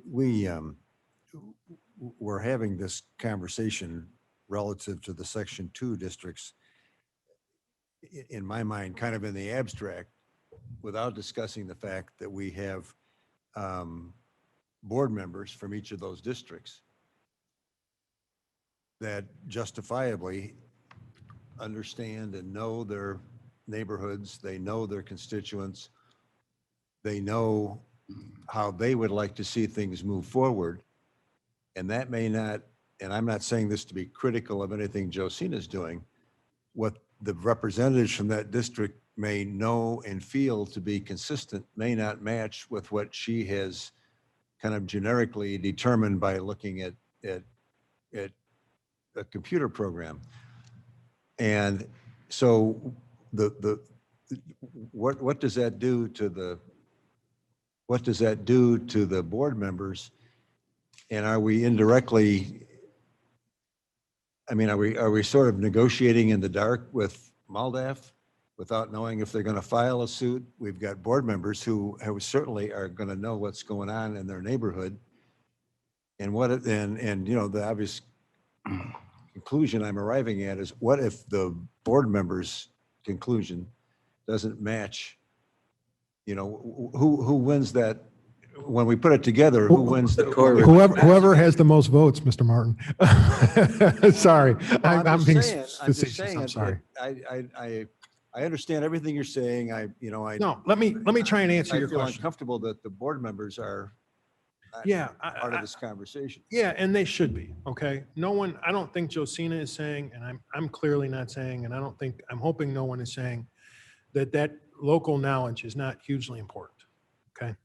having this conversation relative to the Section 2 districts, in my mind, kind of in the abstract, without discussing the fact that we have board members from each of those districts that justifiably understand and know their neighborhoods, they know their constituents, they know how they would like to see things move forward. And that may not, and I'm not saying this to be critical of anything Josina's doing, what the representatives from that district may know and feel to be consistent may not match with what she has kind of generically determined by looking at a computer program. And so what does that do to the board members? And are we indirectly, I mean, are we sort of negotiating in the dark with MALDAF without knowing if they're going to file a suit? We've got board members who certainly are going to know what's going on in their neighborhood. And the obvious conclusion I'm arriving at is, what if the board member's conclusion doesn't match? Who wins that? When we put it together, who wins the court? Whoever has the most votes, Mr. Martin. Sorry, I'm being just facetious. saying I'm sorry. I understand everything you're saying. No, let me try and answer your I feel question. uncomfortable that the board members are Yeah, part of this conversation. Yeah, and they should be, okay? I don't think Josina is saying, and I'm clearly not saying, and I'm hoping no one is saying that local knowledge is not hugely important, okay?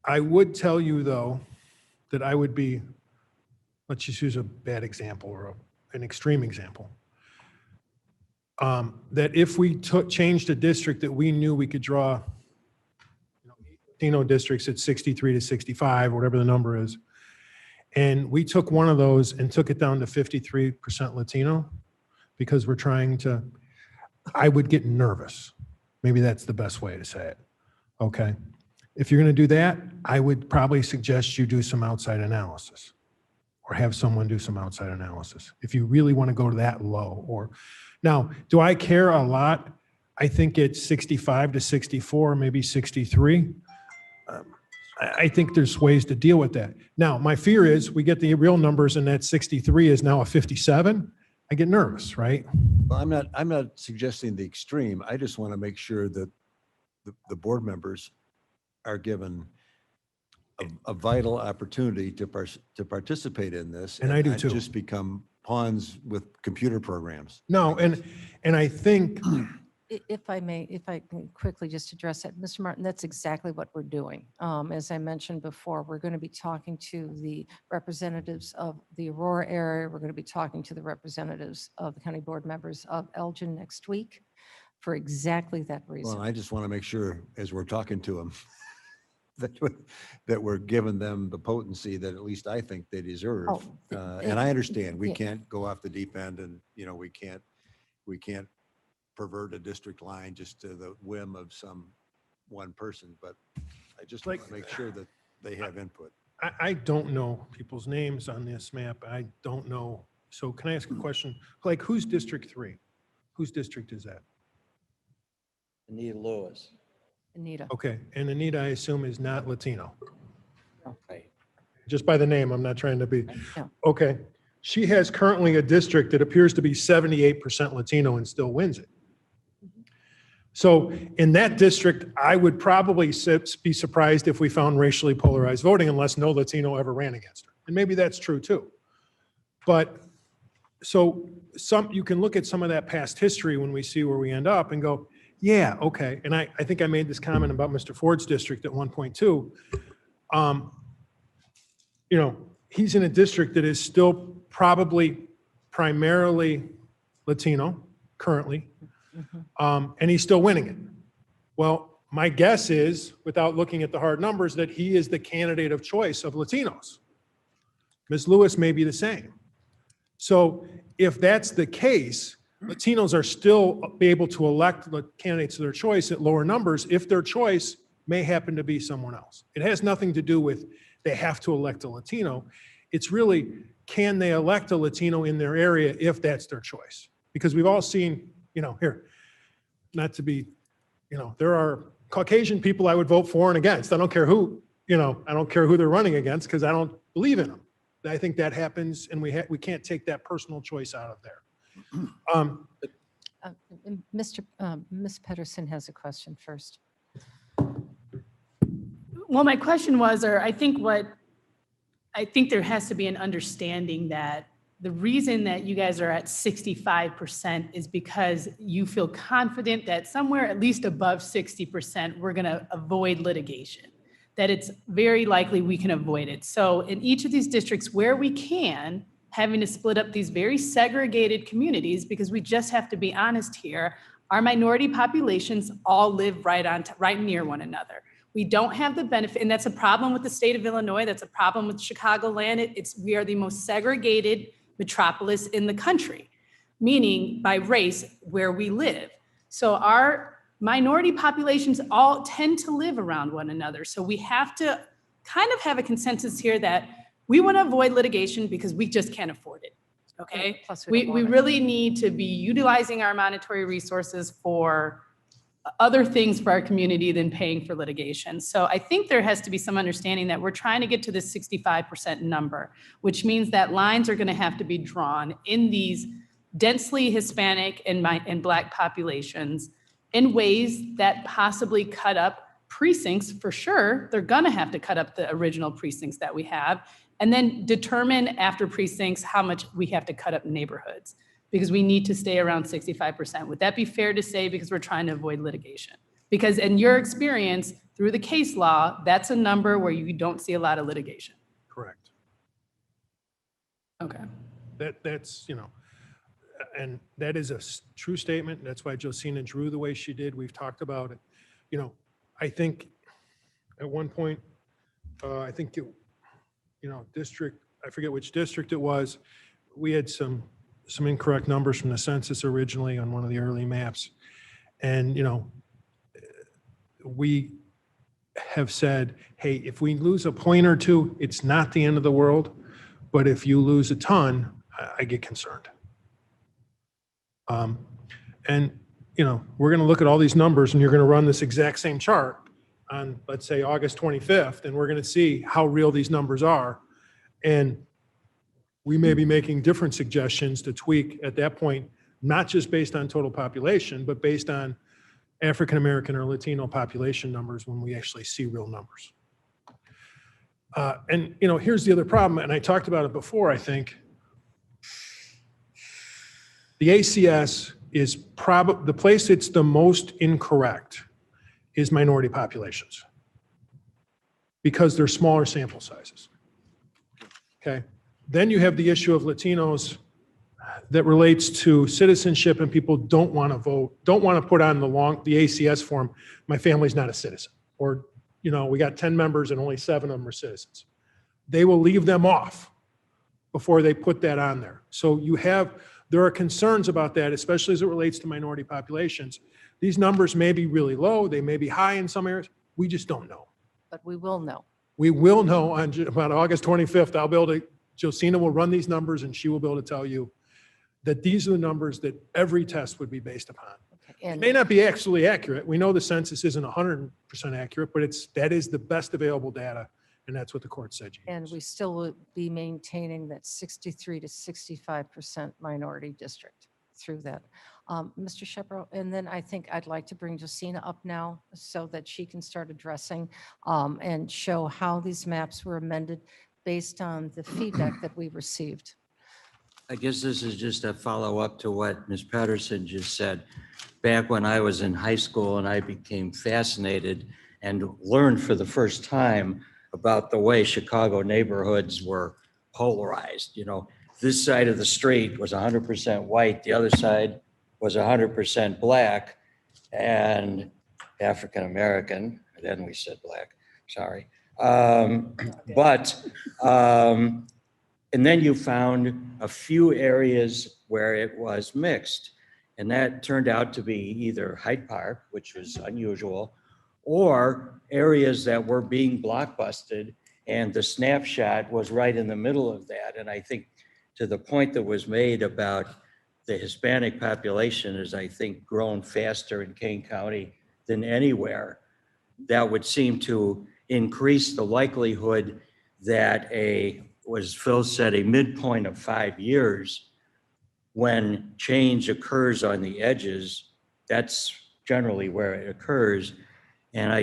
I would tell you, though, that I would be, let's just use a bad example or an extreme example, that if we changed a district that we knew we could draw Latino districts at 63 to 65, whatever the number is, and we took one of those and took it down to 53% Latino because we're trying to, I would get nervous. Maybe that's the best way to say it, okay? If you're going to do that, I would probably suggest you do some outside analysis, or have someone do some outside analysis. If you really want to go that low, or now, do I care a lot? I think it's 65 to 64, maybe 63. I think there's ways to deal with that. Now, my fear is we get the real numbers and that 63 is now a 57. I get nervous, right? Well, I'm not suggesting the extreme. I just want to make sure that the board members are given a vital opportunity to participate in this. And I do not too. just become pawns with computer programs. No, and I think, If I may, if I can quickly just address that, Mr. Martin, that's exactly what we're doing. As I mentioned before, we're going to be talking to the representatives of the Aurora area. We're going to be talking to the representatives of the county board members of Elgin next week for exactly that reason. Well, I just want to make sure, as we're talking to them, that we're giving them the potency that at least I think they deserve. And I understand we can't go off the deep end, and we can't pervert a district line just to the whim of some one person, but I just want to make sure that they have input. I don't know people's names on this map. I don't know. So can I ask a question? Like, who's District 3? Whose district is that? Anita Lewis. Anita. Okay, and Anita, I assume, is not Latino. Right. Just by the name, I'm not trying to be. No. Okay. She has currently a district that appears to be 78% Latino and still wins it. So in that district, I would probably be surprised if we found racially polarized voting unless no Latino ever ran against her. And maybe that's true too. But so you can look at some of that past history when we see where we end up and go, yeah, okay. And I think I made this comment about Mr. Ford's district at one point too. He's in a district that is still probably primarily Latino currently. And he's still winning it. Well, my guess is, without looking at the hard numbers, that he is the candidate of choice of Latinos. Ms. Lewis may be the same. So if that's the case, Latinos are still be able to elect the candidates of their choice at lower numbers if their choice may happen to be someone else. It has nothing to do with they have to elect a Latino. It's really, can they elect a Latino in their area if that's their choice? Because we've all seen, here, not to be, there are Caucasian people I would vote for and against. I don't care who, I don't care who they're running against because I don't believe in them. I think that happens, and we can't take that personal choice out of there. Ms. Pedersen has a question first. Well, my question was, or I think there has to be an understanding that the reason that you guys are at 65% is because you feel confident that somewhere at least above 60%, we're going to avoid litigation, that it's very likely we can avoid it. So in each of these districts where we can, having to split up these very segregated communities, because we just have to be honest here, our minority populations all live right near one another. We don't have the benefit, and that's a problem with the state of Illinois. That's a problem with Chicagoland. We are the most segregated metropolis in the country, meaning by race where we live. So our minority populations all tend to live around one another. So we have to kind of have a consensus here that we want to avoid litigation because we just can't afford it. Okay. Plus We don't want it. really need to be utilizing our monetary resources for other things for our community than paying for litigation. So I think there has to be some understanding that we're trying to get to this 65% number, which means that lines are going to have to be drawn in these densely Hispanic and Black populations in ways that possibly cut up precincts. For sure, they're going to have to cut up the original precincts that we have, and then determine after precincts how much we have to cut up neighborhoods, because we need to stay around 65%. Would that be fair to say, because we're trying to avoid litigation? Because in your experience, through the case law, that's a number where you don't see a lot of litigation. Correct. Okay. That's, and that is a true statement. That's why Josina drew the way she did. We've talked about it. I think at one point, I think district, I forget which district it was, we had some incorrect numbers from the census originally on one of the early maps. And, we have said, hey, if we lose a point or two, it's not the end of the world. But if you lose a ton, I get concerned. And, you know, we're going to look at all these numbers and you're going to run this exact same chart on, let's say, August 25th, and we're going to see how real these numbers are. And we may be making different suggestions to tweak at that point, not just based on total population, but based on African-American or Latino population numbers when we actually see real numbers. And, you know, here's the other problem, and I talked about it before, I think. The ACS is probably, the place it's the most incorrect is minority populations because they're smaller sample sizes. Okay. Then you have the issue of Latinos that relates to citizenship, and people don't want to vote, don't want to put on the ACS form, my family's not a citizen, or, you know, we got 10 members and only 7 of them are citizens. They will leave them off before they put that on there. So there are concerns about that, especially as it relates to minority populations. These numbers may be really low, they may be high in some areas, we just don't know. But we will know. We will know on about August 25th, I'll be able to, Josina will run these numbers and she will be able to tell you that these are the numbers that every test would be based upon. It And may not be actually accurate. We know the census isn't 100% accurate, but that is the best available data, and that's what the court said. and we still will be maintaining that 63 to 65% minority district through that. Mr. Shepard, and then I think I'd like to bring Josina up now so that she can start addressing and show how these maps were amended based on the feedback that we received. I guess this is just a follow-up to what Ms. Patterson just said. Back when I was in high school and I became fascinated and learned for the first time about the way Chicago neighborhoods were polarized. You know, this side of the street was 100% white, the other side was 100% black and African-American. Then we said black, sorry. And then you found a few areas where it was mixed. And that turned out to be either Hyde Park, which was unusual, or areas that were being blockbusted. And the snapshot was right in the middle of that. And I think to the point that was made about the Hispanic population is, I think, grown faster in Kane County than anywhere. That would seem to increase the likelihood that was Phil said, a midpoint of 5 years, when change occurs on the edges, that's generally where it occurs. And I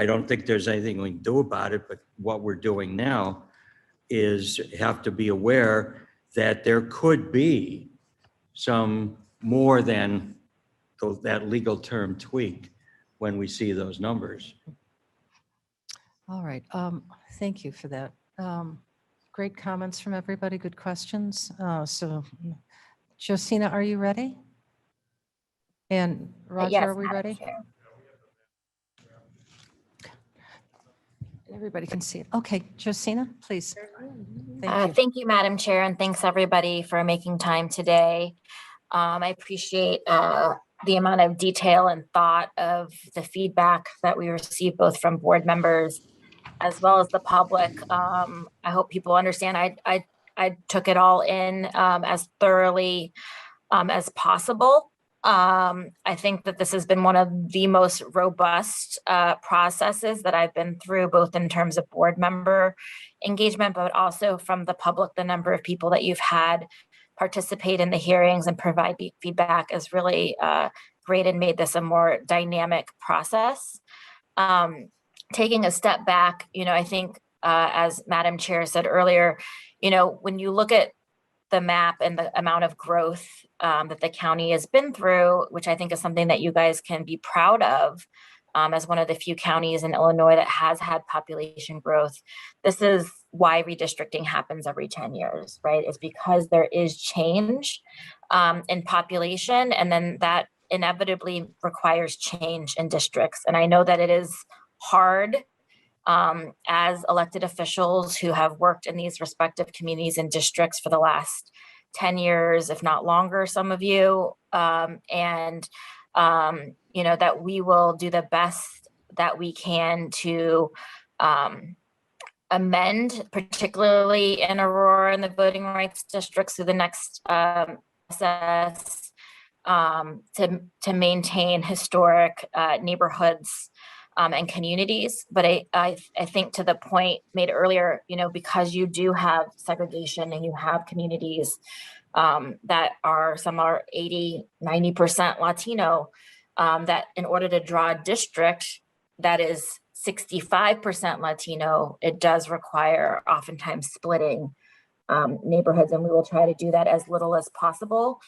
don't think there's anything we can do about it, but what we're doing now is have to be aware that there could be some more than that legal term tweak when we see those numbers. All right, thank you for that. Great comments from everybody, good questions. So Josina, are you ready? And Roger, Yes, are we Madam ready? Chair. Everybody can see it. Okay, Josina, please. Thank you. Thank you, Madam Chair, and thanks everybody for making time today. I appreciate the amount of detail and thought of the feedback that we received both from board members as well as the public. I hope people understand I took it all in as thoroughly as possible. I think that this has been one of the most robust processes that I've been through, both in terms of board member engagement, but also from the public. The number of people that you've had participate in the hearings and provide feedback is really great and made this a more dynamic process. Taking a step back, I think as Madam Chair said earlier, when you look at the map and the amount of growth that the county has been through, which I think is something that you guys can be proud of as one of the few counties in Illinois that has had population growth. This is why redistricting happens every 10 years, right? It's because there is change in population, and then that inevitably requires change in districts. And I know that it is hard as elected officials who have worked in these respective communities and districts for the last 10 years, if not longer, some of you, that we will do the best that we can to amend, particularly in Aurora and the voting rights districts through the next process to maintain historic neighborhoods and communities. But I think to the point made earlier, because you do have segregation and you have communities that some are 80, 90% Latino, that in order to draw a district that is 65% Latino, it does require oftentimes splitting neighborhoods, and we will try to do that as little as possible.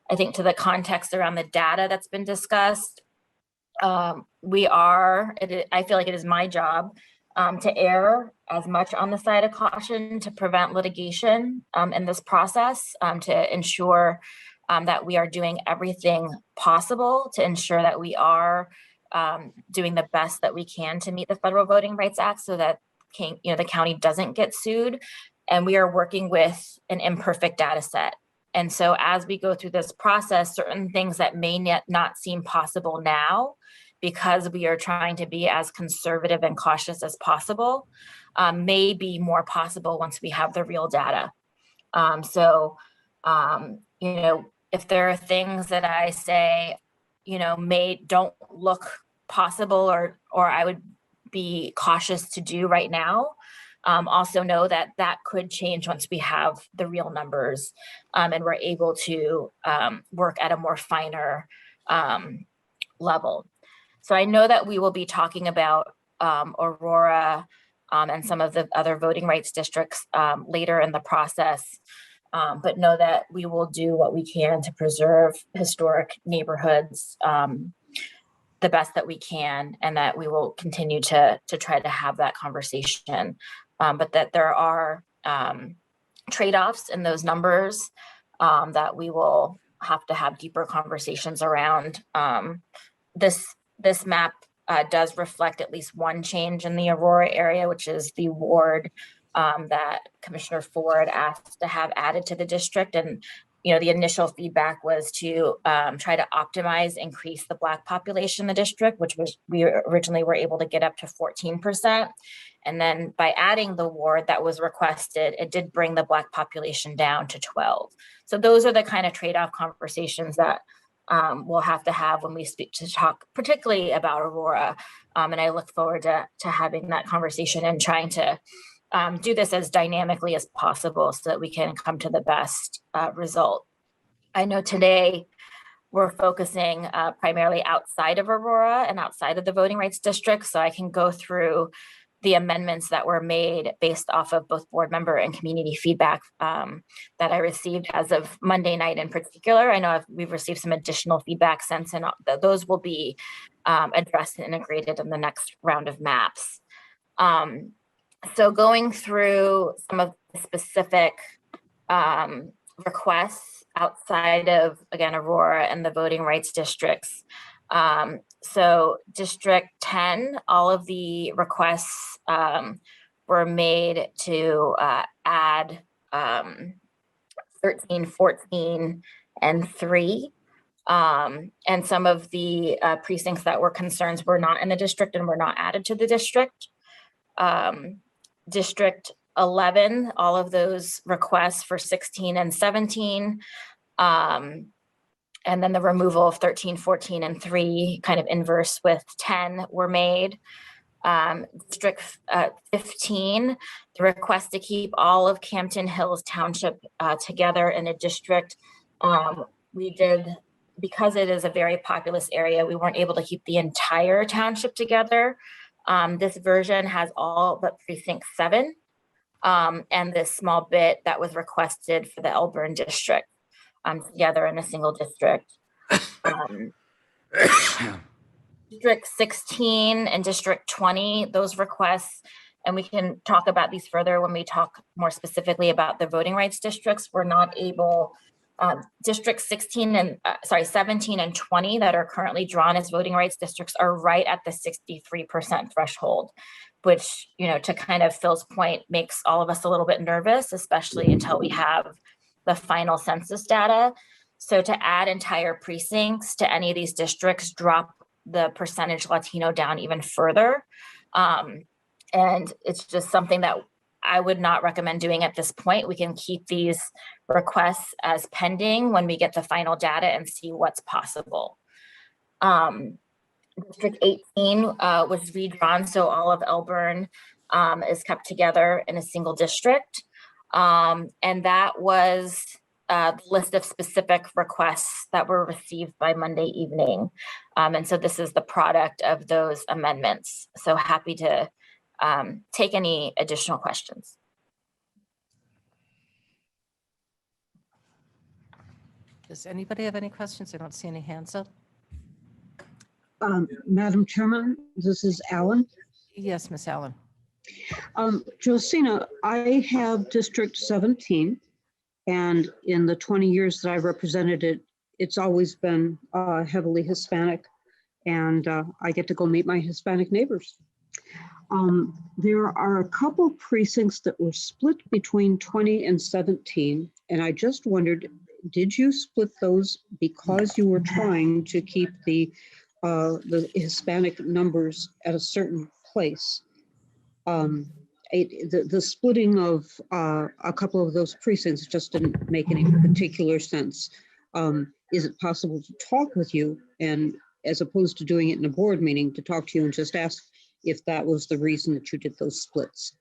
I think to the context around the data that's been discussed, I feel like it is my job to err as much on the side of caution to prevent litigation in this process, to ensure that we are doing everything possible to ensure that we are doing the best that we can to meet the Federal Voting Rights Act so that the county doesn't get sued. And we are working with an imperfect data set. And so as we go through this process, certain things that may not seem possible now, because we are trying to be as conservative and cautious as possible, may be more possible once we have the real data. If there are things that I say, don't look possible or I would be cautious to do right now, also know that that could change once we have the real numbers and we're able to work at a more finer level. So I know that we will be talking about Aurora and some of the other voting rights districts later in the process, but know that we will do what we can to preserve historic neighborhoods the best that we can, and that we will continue to try to have that conversation. But that there are trade-offs in those numbers that we will have to have deeper conversations around. This map does reflect at least one change in the Aurora area, which is the ward that Commissioner Ford asked to have added to the district. And the initial feedback was to try to increase the Black population in the district, which we originally were able to get up to 14%. And then by adding the ward that was requested, it did bring the Black population down to 12. So those are the kind of trade-off conversations that we'll have to have when we talk particularly about Aurora. And I look forward to having that conversation and trying to do this as dynamically as possible so that we can come to the best result. I know today we're focusing primarily outside of Aurora and outside of the voting rights district, so I can go through the amendments that were made based off of both board member and community feedback that I received as of Monday night in particular. I know we've received some additional feedback since, and those will be addressed and integrated in the next round of maps. So going through some of the specific requests outside of, again, Aurora and the voting rights districts. So District 10, all of the requests were made to add 13, 14, and 3. And some of the precincts that were concerns were not in the district and were not added to the district. District 11, all of those requests for 16 and 17. And then the removal of 13, 14, and 3, kind of inverse with 10, were made. District 15, the request to keep all of Campton Hills Township together in a district. We did, because it is a very populous area, we weren't able to keep the entire township together. This version has all but precinct 7 and this small bit that was requested for the Elburn district together in a single district. District 16 and District 20, those requests, and we can talk about these further when we talk more specifically about the voting rights districts, we're not able, District 17 and 20 that are currently drawn as voting rights districts are right at the 63% threshold, which, to kind of Phil's point, makes all of us a little bit nervous, especially until we have the final census data. So to add entire precincts to any of these districts drop the percentage Latino down even further. And it's just something that I would not recommend doing at this point. We can keep these requests as pending when we get the final data and see what's possible. District 18 was redrawn, so all of Elburn is kept together in a single district. And that was the list of specific requests that were received by Monday evening. And so this is the product of those amendments. So happy to take any additional questions. Does anybody have any questions? I don't see any hands up. Madam Chairman, this is Alan. Yes, Miss Allen. Josina, I have District 17, and in the 20 years that I've represented it, it's always been heavily Hispanic, and I get to go meet my Hispanic neighbors. There are a couple precincts that were split between 20 and 17, and I just wondered, did you split those because you were trying to keep the Hispanic numbers at a certain place? The splitting of a couple of those precincts just didn't make any particular sense. Is it possible to talk with you, and as opposed to doing it in a board meeting, to talk to you and just ask if that was the reason that you did those splits?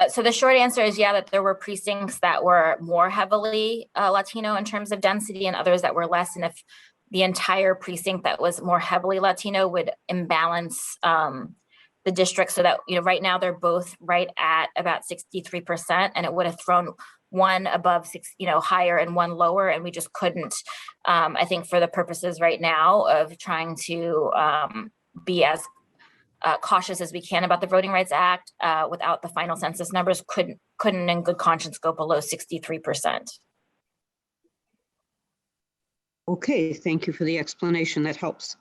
So the short answer is, yeah, that there were precincts that were more heavily Latino in terms of density and others that were less. And if the entire precinct that was more heavily Latino would imbalance the district, so that, right now they're both right at about 63%, and it would have thrown one above six, higher and one lower. And we just couldn't, I think for the purposes right now of trying to be as cautious as we can about the Voting Rights Act, without the final census numbers, couldn't in good conscience go below 63%. Okay, thank you for the explanation. That helps.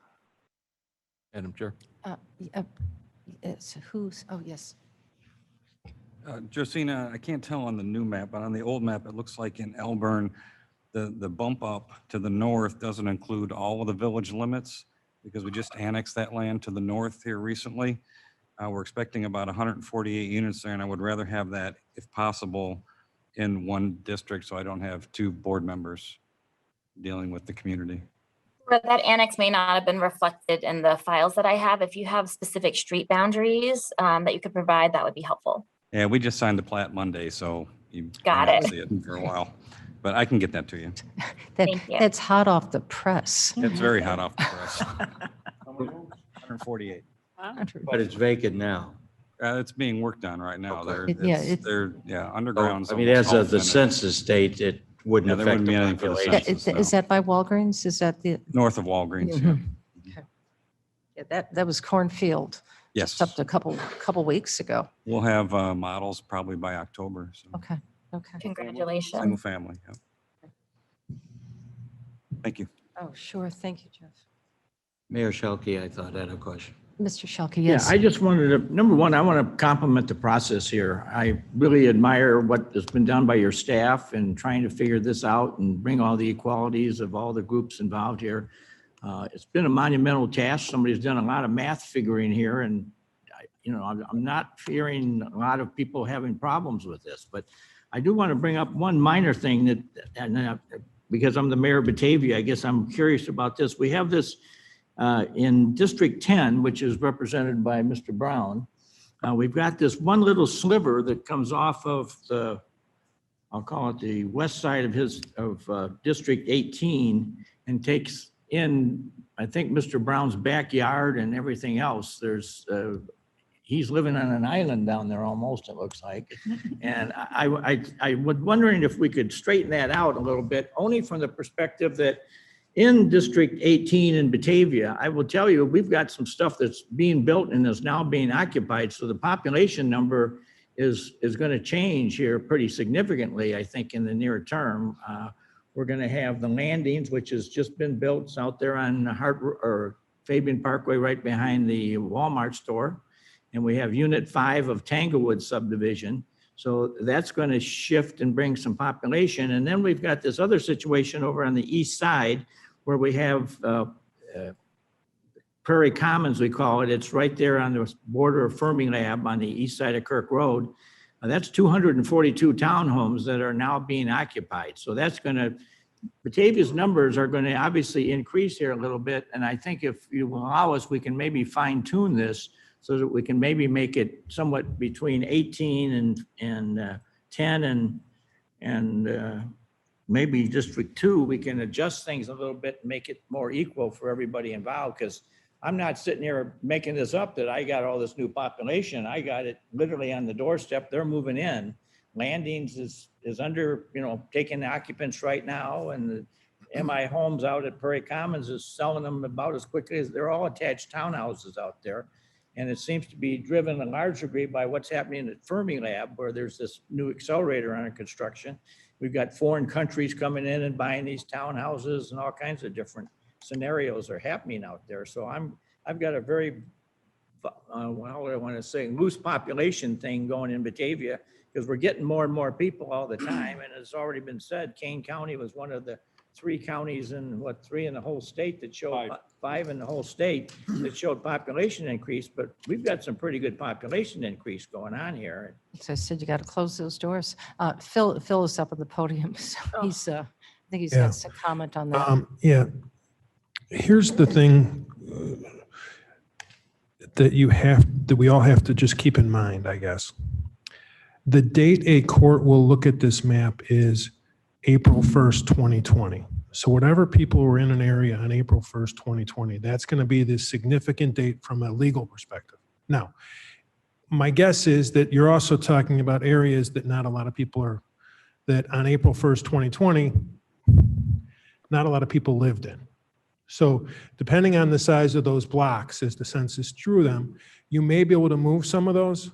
Madam Chair. Oh, yes. Josina, I can't tell on the new map, but on the old map, it looks like in Elburn, the bump up to the north doesn't include all of the village limits, because we just annexed that land to the north here recently. We're expecting about 148 units there, and I would rather have that, if possible, in one district, so I don't have two board members dealing with the community. But that annex may not have been reflected in the files that I have. If you have specific street boundaries that you could provide, that would be helpful. Yeah, we just signed the plat Monday, so you Got may not it. see it for a while, but I can get that to you. Thank you. That's hot off the press. It's very hot off the press. 148. But it's vacant now. It's being worked on right now. Okay. They're underground. I mean, as of the census date, it wouldn't there affect wouldn't be the anything for the population. census. Is that by Walgreens? Is that the? North of Walgreens, Mhm. Okay. Yeah, that was cornfield. Yes. Just up to a couple weeks ago. We'll have models probably by October. So. Okay. Okay. Congratulations. Single family. Yeah. Thank you. Oh, sure. Thank you, Jeff. Mayor Shelkey, I thought had a question. Mr. Shelkey, yes. Yeah, I just wanted to, number one, I want to compliment the process here. I really admire what has been done by your staff in trying to figure this out and bring all the equalities of all the groups involved here. It's been a monumental task. Somebody's done a lot of math figuring here, and I'm not hearing a lot of people having problems with this, but I do want to bring up one minor thing that, because I'm the mayor of Batavia, I guess I'm curious about this. We have this in District 10, which is represented by Mr. Brown. We've got this one little sliver that comes off of the, I'll call it the west side of District 18, and takes in, I think, Mr. Brown's backyard and everything else. He's living on an island down there almost, it looks like. And I was wondering if we could straighten that out a little bit, only from the perspective that in District 18 in Batavia, I will tell you, we've got some stuff that's being built and is now being occupied. So the population number is going to change here pretty significantly, I think, in the near term. We're going to have the landings, which has just been built out there on Fabian Parkway, right behind the Walmart store. And we have Unit 5 of Tanglewood subdivision. So that's going to shift and bring some population. And then we've got this other situation over on the east side where we have Prairie Commons, we call it. It's right there on the border of Fermi Lab on the east side of Kirk Road. That's 242 townhomes that are now being occupied. So that's going to, Batavia's numbers are going to obviously increase here a little bit. And I think if you allow us, we can maybe fine tune this so that we can maybe make it somewhat between 18 and 10 and maybe District 2, we can adjust things a little bit and make it more equal for everybody involved. Because I'm not sitting here making this up that I got all this new population. I got it literally on the doorstep. They're moving in. Landings is under, taking occupants right now. And the MI Homes out at Prairie Commons is selling them about as quickly as they're all attached townhouses out there. And it seems to be driven in large degree by what's happening at Fermi Lab, where there's this new accelerator under construction. We've got foreign countries coming in and buying these townhouses, and all kinds of different scenarios are happening out there. So I've got a very, what do I want to say, loose population thing going in Batavia, because we're getting more and more people all the time. And it's already been said, Kane County was one of the 3 counties in 3 in the whole state that showed 5 in the whole state that showed population increase. But we've got some pretty good population increase going on here. So I said you got to close those doors. Phil is up at the podium, so he's, I think he's got some comment on that. Yeah. Here's the thing that we all have to just keep in mind, I guess. The date a court will look at this map is April 1st, 2020. So whatever people were in an area on April 1st, 2020, that's going to be the significant date from a legal perspective. Now, my guess is that you're also talking about areas that not a lot of people are, that on April 1st, 2020, not a lot of people lived in. So depending on the size of those blocks, as the census drew them, you may be able to move some of those,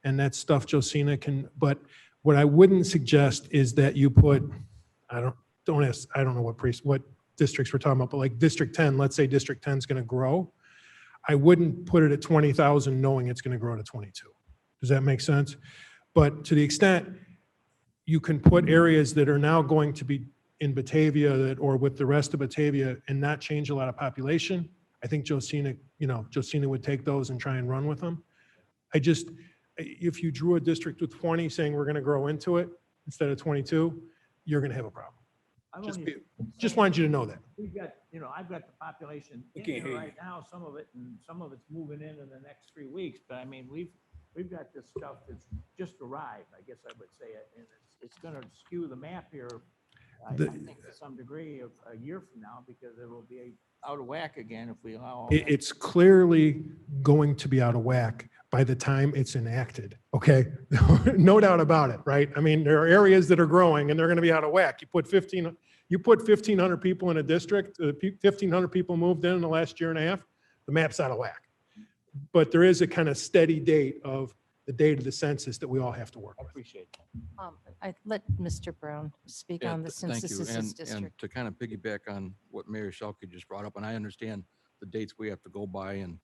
and that's stuff Josina can, but what I wouldn't suggest is that you put, I don't know what districts we're talking about, but like District 10, let's say District 10 is going to grow. I wouldn't put it at 20,000 knowing it's going to grow to 22. Does that make sense? But to the extent you can put areas that are now going to be in Batavia or with the rest of Batavia and not change a lot of population, I think Josina would take those and try and run with them. If you drew a district with 20 saying we're going to grow into it instead of 22, you're going to have a problem. Just wanted you to know that. We've got, I've got the population in there right now, some of it's moving in the next 3 weeks. But I mean, we've got this stuff that's just arrived, I guess I would say, and it's going to skew the map here. I think to some degree of a year from now, because it will be out of whack again if we allow. It's clearly going to be out of whack by the time it's enacted. Okay, no doubt about it, right? I mean, there are areas that are growing and they're going to be out of whack. You put 1,500 people in a district, 1,500 people moved in the last year and a half, the map's out of whack. But there is a kind of steady date of the date of the census that we all have to work with. I appreciate that. I let Mr. Brown speak on this since this is his district. And to kind of piggyback on what Mayor Schalke just brought up, and I understand the dates we have to go by and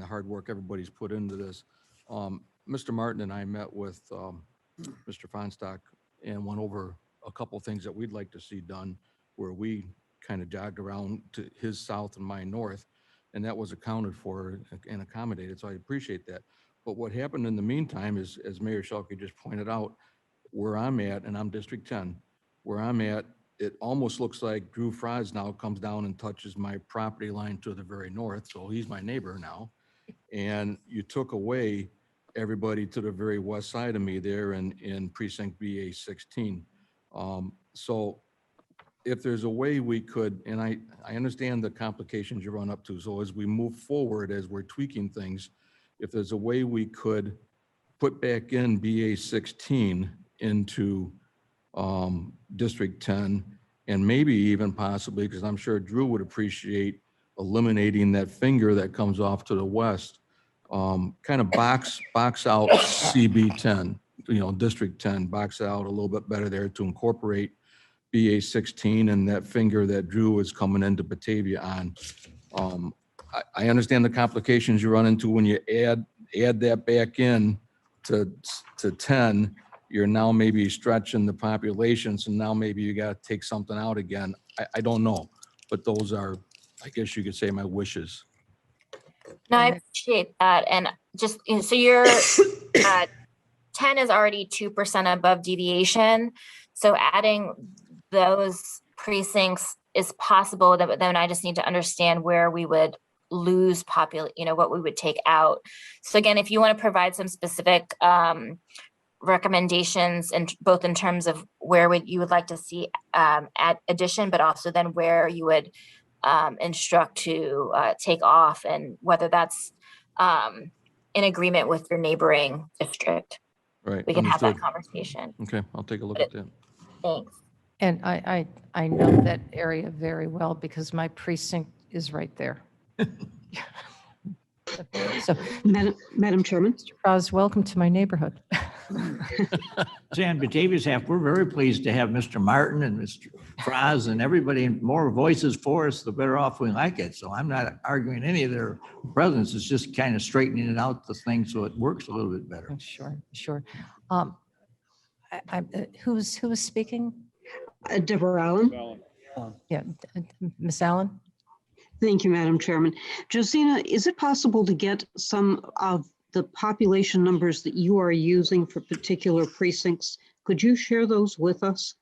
the hard work everybody's put into this. Mr. Martin and I met with Mr. Fonstock and went over a couple of things that we'd like to see done, where we kind of jogged around to his south and my north, and that was accounted for and accommodated. So I appreciate that. But what happened in the meantime is, as Mayor Schalke just pointed out, where I'm at, and I'm District 10, where I'm at, it almost looks like Drew Fries now comes down and touches my property line to the very north. So he's my neighbor now. And you took away everybody to the very west side of me there in precinct BA 16. So if there's a way we could, and I understand the complications you run up to. So as we move forward, as we're tweaking things, if there's a way we could put back in BA 16 into District 10, and maybe even possibly, because I'm sure Drew would appreciate eliminating that finger that comes off to the west, kind of box out CB 10, District 10, box out a little bit better there to incorporate BA 16 and that finger that Drew is coming into Batavia on. I understand the complications you run into when you add that back in to 10. You're now maybe stretching the population, so now maybe you got to take something out again. I don't know, but those are, I guess you could say, my wishes. No, I And appreciate that. And just, so you're, 10 is already 2% above deviation. So adding those precincts is possible, but then I just need to understand where we would lose what we would take out. So again, if you want to provide some specific recommendations, and both in terms of where you would like to see add addition, but also then where you would instruct to take off, and whether that's in agreement with your neighboring district. Right. We can have that Understood. conversation. Okay, I'll take a look at that. Thanks. And I know that area very well because my precinct is right there. So, Madam Chairman. Mr. Frost, welcome to my neighborhood. San Batavia's half, we're very pleased to have Mr. Martin and Mr. Fraz and everybody, more voices for us, the better off we like it. So I'm not arguing any of their presence. It's just kind of straightening it out, the thing, so it works a little bit better. Sure. Who was speaking? Deborah Allen. Yeah, Miss Allen? Thank you, Madam Chairman. Josina, is it possible to get some of the population numbers that you are using for particular precincts? Could you share those with us?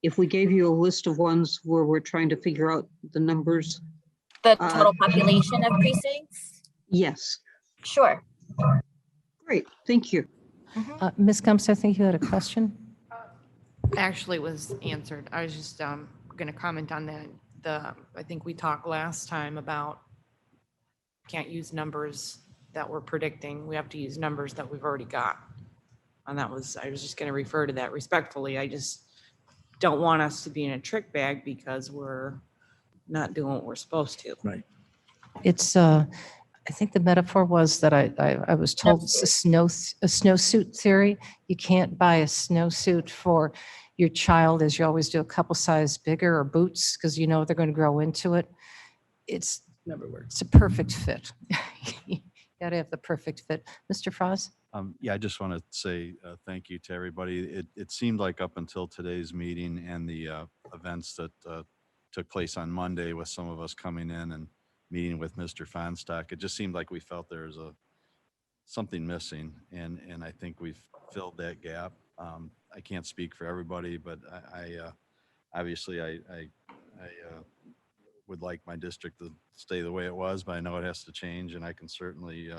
If we gave you a list of ones where we're trying to figure out the numbers. The total population of precincts? Yes. Sure. Great, thank you. Ms. Gumps, I think you had a question? Actually was answered. I was just going to comment on that. I think we talked last time about can't use numbers that we're predicting. We have to use numbers that we've already got. And I was just going to refer to that respectfully. I just don't want us to be in a trick bag because we're not doing what we're supposed to. Right. It's, I think the metaphor was that I was told it's a snowsuit theory. You can't buy a snowsuit for your child, as you always do, a couple size bigger, or boots, because you know they're going to grow into it. It's never works. It's a perfect fit. You got to have the perfect fit. Mr. Frost? Yeah, I just want to say thank you to everybody. It seemed like up until today's meeting and the events that took place on Monday with some of us coming in and meeting with Mr. Fonstock, it just seemed like we felt there was something missing, and I think we've filled that gap. I can't speak for everybody, but I obviously I would like my district to stay the way it was, but I know it has to change, and I can certainly,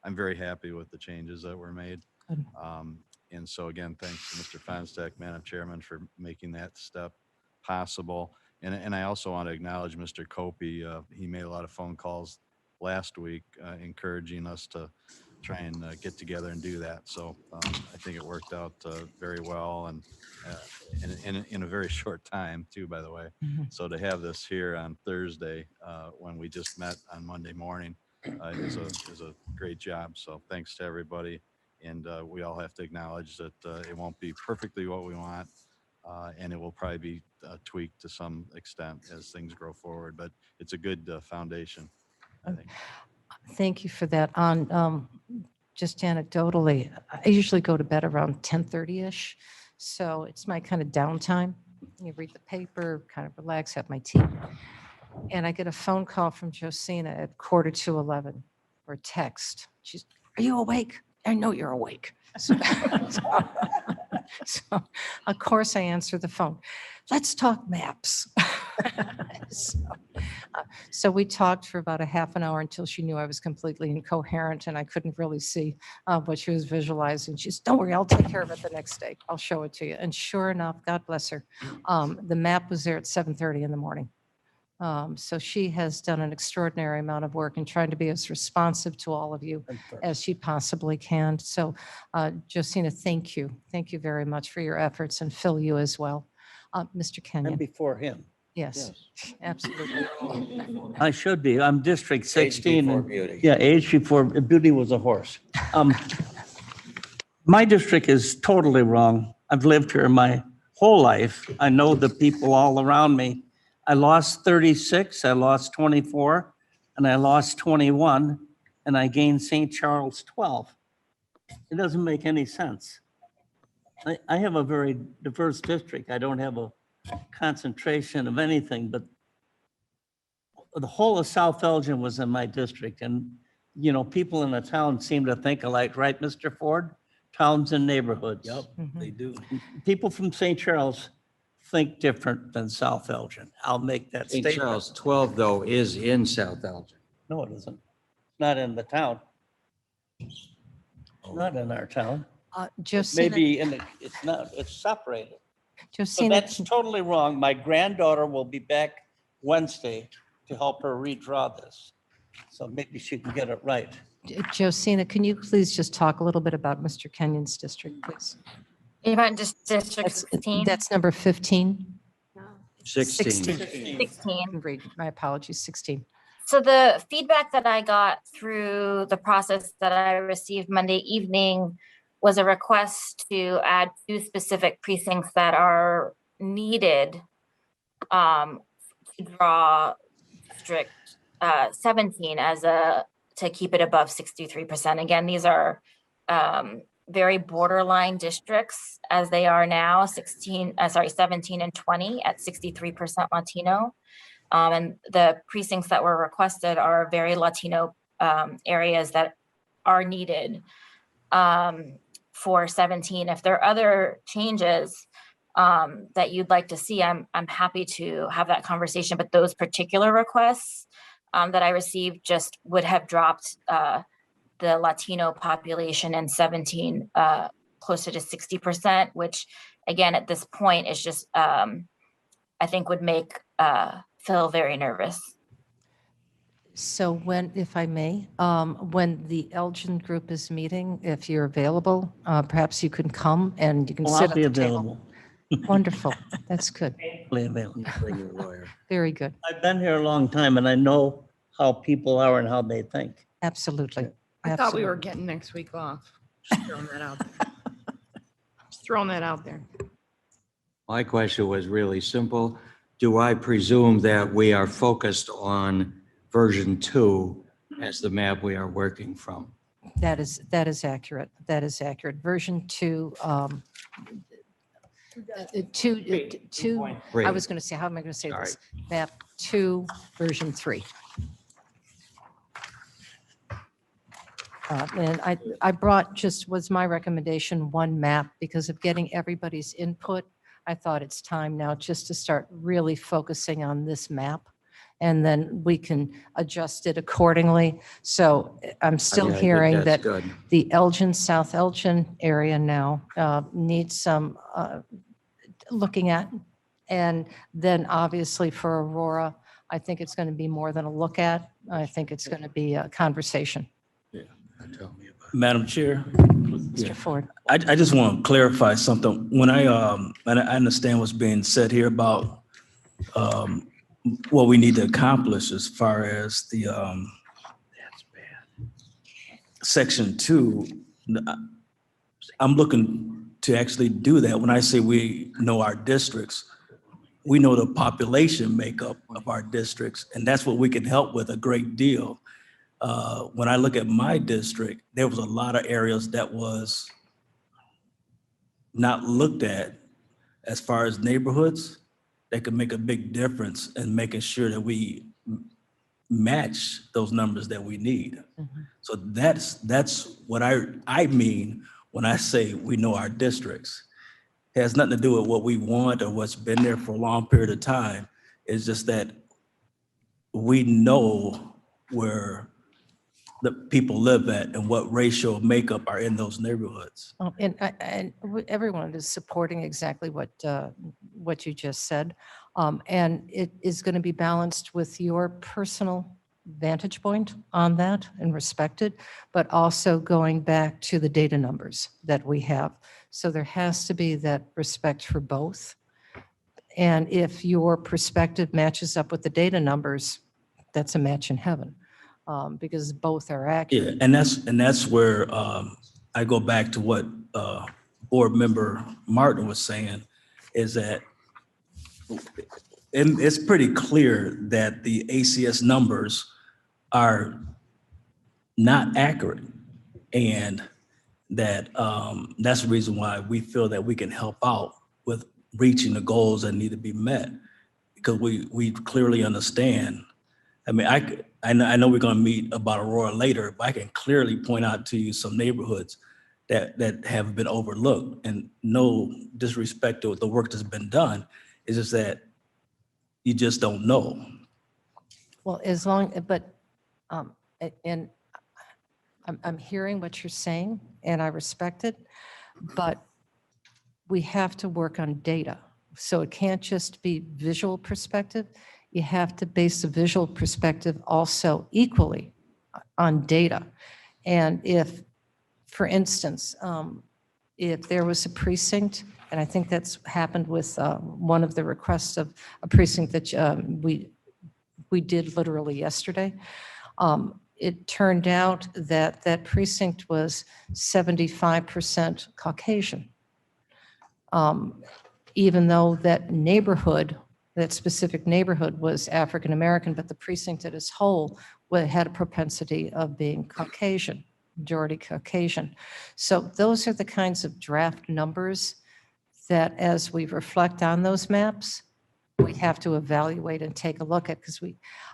I'm very happy with the changes that were made. Good. And so again, thanks to Mr. Fonstock, Madam Chairman, for making that step possible. And I also want to acknowledge Mr. Copey. He made a lot of phone calls last week, encouraging us to try and get together and do that. So I think it worked out very well, and in a very short time too, by the way. So to have this here on Thursday, when we just met on Monday morning, is a great job. So thanks to everybody. And we all have to acknowledge that it won't be perfectly what we want, and it will probably be tweaked to some extent as things grow forward. But it's a good foundation, I think. Thank you for that. On just anecdotally, I usually go to bed around 10:30-ish. So it's my kind of downtime. You read the paper, kind of relax, have my tea. And I get a phone call from Josina at 11:45, or a text. She's, "Are you awake? I know you're awake." So, so of course I answer the phone. "Let's talk maps." So we talked for about a half an hour until she knew I was completely incoherent and I couldn't really see what she was visualizing. She said, "Don't worry, I'll take care of it the next day. I'll show it to you." And sure enough, God bless her, the map was there at 7:30 in the morning. So she has done an extraordinary amount of work in trying to be as responsive to all of you as she possibly can. So Josina, thank you. Thank you very much for your efforts, and Phil, you as well. Mr. Kenyon. And before him. Yes, absolutely. I should be. I'm District 16. before and- beauty. Yeah, age before, beauty was a horse. My district is totally wrong. I've lived here my whole life. I know the people all around me. I lost 36, I lost 24, and I lost 21, and I gained St. Charles 12. It doesn't make any sense. I have a very diverse district. I don't have a concentration of anything, but the whole of South Elgin was in my district, and you know, people in the town seem to think alike, right, Mr. Ford? Towns and neighborhoods. Yep, they do. People from St. Charles think different than South Elgin. I'll make that St. statement. Charles 12, though, is in South Elgin. No, it isn't. Not in the town. Not in our town. Josina, Maybe it's not, it's separated. So Josina, that's totally wrong. My granddaughter will be back Wednesday to help her redraw this. So maybe she can get it right. Josina, can you please just talk a little bit about Mr. Kenyon's district, please? Even just District 16? That's number 15? 16. 16. Read, my apologies, 16. So the feedback that I got through the process that I received Monday evening was a request to add 2 specific precincts that are needed to draw District 17 to keep it above 63%. Again, these are very borderline districts as they are now, 17 and 20 at 63% Latino. And the precincts that were requested are very Latino areas that are needed for 17. If there are other changes that you'd like to see, I'm happy to have that conversation, but those particular requests that I received just would have dropped the Latino population in 17 closer to 60%, which again, at this point is just, I think would make Phil very nervous. So when, if I may, when the Elgin group is meeting, if you're available, perhaps you can come and you can Well, sit I'll at be the available. table. Wonderful. That's good. Be available. Bring your lawyer. Very good. I've been here a long time and I know how people are and how they think. Absolutely. I thought we were Absolutely. getting next week off. Just throwing that out there. Just throwing that out there. My question was really simple. Do I presume that we are focused on version 2 as the map we are working from? That is accurate. That is accurate. Version 2, I was going to say, how am I going to say this? Map 2, version 3. And I brought, just was my recommendation, one map because of getting everybody's input. I thought it's time now just to start really focusing on this map. And then we can adjust it accordingly. So I'm still I think hearing that's that good. the Elgin, South Elgin area now needs some looking at. And then obviously for Aurora, I think it's going to be more than a look at. I think it's going to be a conversation. Tell me about Madam Chair, Mr. Ford. I just want to clarify something. When and I understand what's being said here about what we need to accomplish as far as the section 2. I'm looking to actually do that. When I say we know our districts, we know the population makeup of our districts, and that's what we can help with a great deal. When I look at my district, there was a lot of areas that was not looked at as far as neighborhoods that could make a big difference in making sure that we match those numbers that we need. So that's what I mean when I say we know our districts. It has nothing to do with what we want or what's been there for a long period of time. It's just that we know where the people live at and what racial makeup are in those neighborhoods. Oh, and everyone is supporting exactly what you just said. And it is going to be balanced with your personal vantage point on that and respected, but also going back to the data numbers that we have. So there has to be that respect for both. And if your perspective matches up with the data numbers, that's a match in heaven. Because both are accurate. Yeah, and that's where I go back to what Board Member Martin was saying, is that it's pretty clear that the ACS numbers are not accurate, and that that's the reason why we feel that we can help out with reaching the goals that need to be met, because we clearly understand I mean, I know we're going to meet about Aurora later, but I can clearly point out to you some neighborhoods that have been overlooked, and no disrespect to the work that's been done. It's just that you just don't know. Well, but, and I'm hearing what you're saying, and I respect it, but we have to work on data. So it can't just be visual perspective. You have to base the visual perspective also equally on data. And if, for instance, if there was a precinct, and I think that's happened with one of the requests of a precinct that we did literally yesterday, it turned out that that precinct was 75% Caucasian. Even though that neighborhood, that specific neighborhood was African-American, but the precinct as a whole had a propensity of being Caucasian, majority Caucasian. So those are the kinds of draft numbers that as we reflect on those maps, we have to evaluate and take a look at, because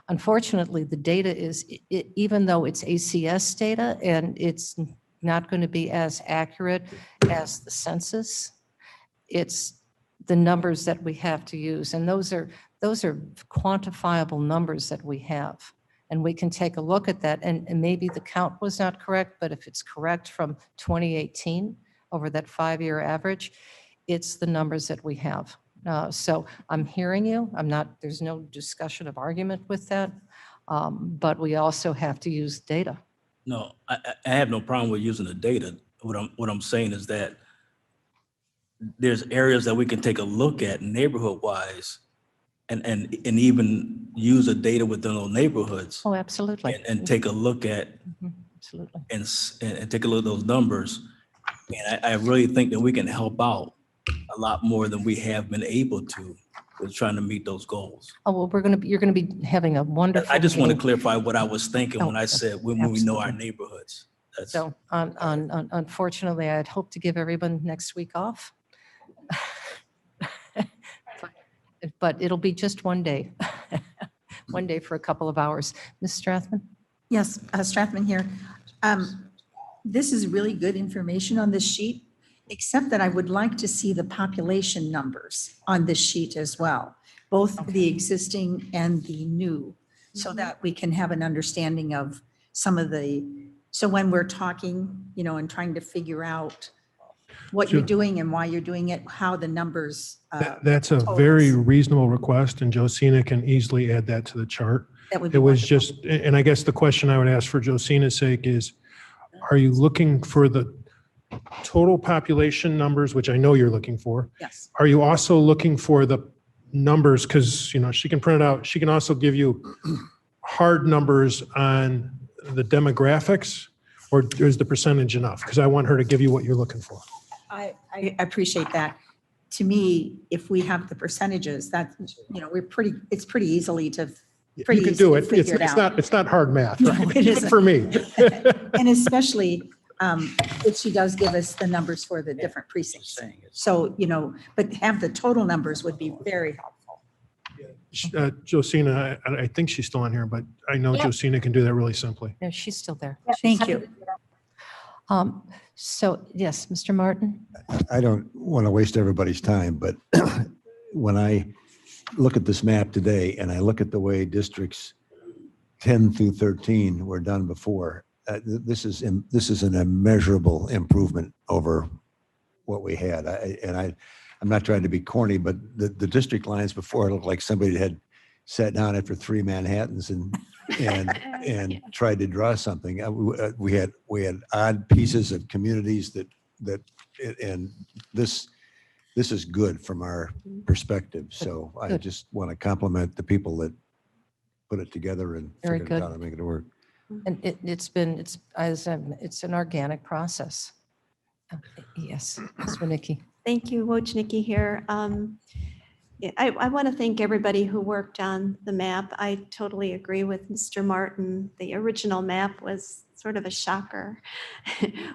unfortunately, the data is, even though it's ACS data and it's not going to be as accurate as the census, it's the numbers that we have to use. And those are quantifiable numbers that we have. And we can take a look at that. And maybe the count was not correct, but if it's correct from 2018 over that 5-year average, it's the numbers that we have. So I'm hearing you. There's no discussion of argument with that. But we also have to use data. No, I have no problem with using the data. What I'm saying is that there's areas that we can take a look at neighborhood-wise and even use the data within those neighborhoods. Oh, absolutely. And take a look at absolutely. And take a look at those numbers. And I really think that we can help out a lot more than we have been able to with trying to meet those goals. Oh, well, you're going to be having a wonderful I just want to meeting. clarify what I was thinking when I said when we know our neighborhoods. So unfortunately, I'd hope to give everyone next week off. But it'll be just one day, one day for a couple of hours. Ms. Strathman? Yes, Strathman here. This is really good information on this sheet, except that I would like to see the population numbers on this sheet as well, both the existing and the new, so that we can have an understanding of some of so when we're talking, and trying to figure out what you're doing and why you're doing it, how the numbers. That's a very reasonable request, and Josina can easily add that to the chart. That would be It was wonderful. just, and I guess the question I would ask for Josina's sake is, are you looking for the total population numbers, which I know you're looking for? Yes. Are you also looking for the numbers, because she can print it out, she can also give you hard numbers on the demographics, or is the percentage enough? Because I want her to give you what you're looking for. I appreciate that. To me, if we have the percentages, that, it's pretty easily to. You can do it. It's not hard math, right? No, it Even isn't. for me. And especially if she does give us the numbers for the different precincts. So, but have the total numbers would be very helpful. Josina, I think she's still on here, but I know Yep. Josina can do that really simply. No, she's still there. Thank you. So, yes, Mr. Martin? I don't want to waste everybody's time, but when I look at this map today and I look at the way districts 10 through 13 were done before, this is an immeasurable improvement over what we had. I'm not trying to be corny, but the district lines before looked like somebody had sat down after 3 Manhattans and tried to draw something. We had odd pieces of communities and this is good from our perspective. So I just want to compliment the people that put it together and Very figured it good. out and make it work. And it's an organic process. Yes, Ms. Winicki. Thank you, Wojnicki here. I want to thank everybody who worked on the map. I totally agree with Mr. Martin. The original map was sort of a shocker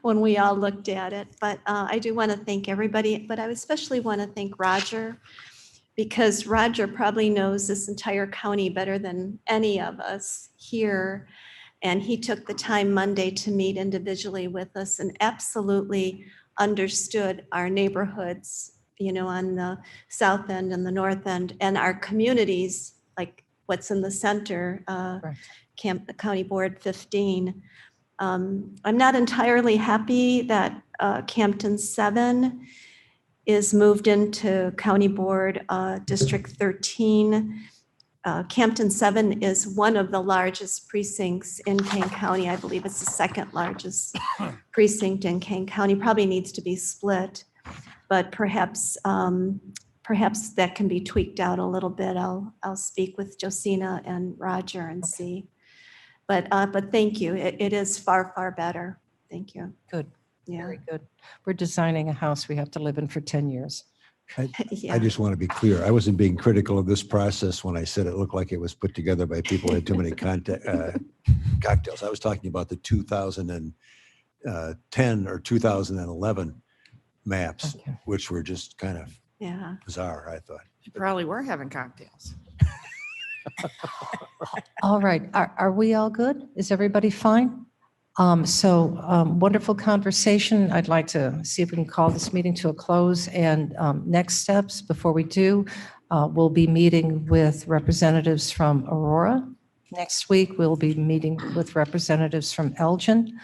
when we all looked at it. But I do want to thank everybody, but I especially want to thank Roger because Roger probably knows this entire county better than any of us here. And he took the time Monday to meet individually with us and absolutely understood our neighborhoods, on the south end and the north end, and our communities, like what's in the center, County Board 15. I'm not entirely happy that Campton 7 is moved into County Board District 13. Campton 7 is one of the largest precincts in Kane County. I believe it's the second largest precinct in Kane County. Probably needs to be split, but perhaps that can be tweaked out a little bit. I'll speak with Josina and Roger and see. But thank you. It is far, far better. Thank you. Good. Yeah. Very good. We're designing a house we have to live in for 10 years. I just want to be clear. I wasn't being critical of this process when I said it looked like it was put together by people who had too many cocktails. I was talking about the 2010 or 2011 maps, which were just kind of bizarre, I thought. You probably were having cocktails. All right. Are we all good? Is everybody fine? Wonderful conversation. I'd like to see if we can call this meeting to a close. And next steps, before we do, we'll be meeting with representatives from Aurora. Next week, we'll be meeting with representatives from Elgin.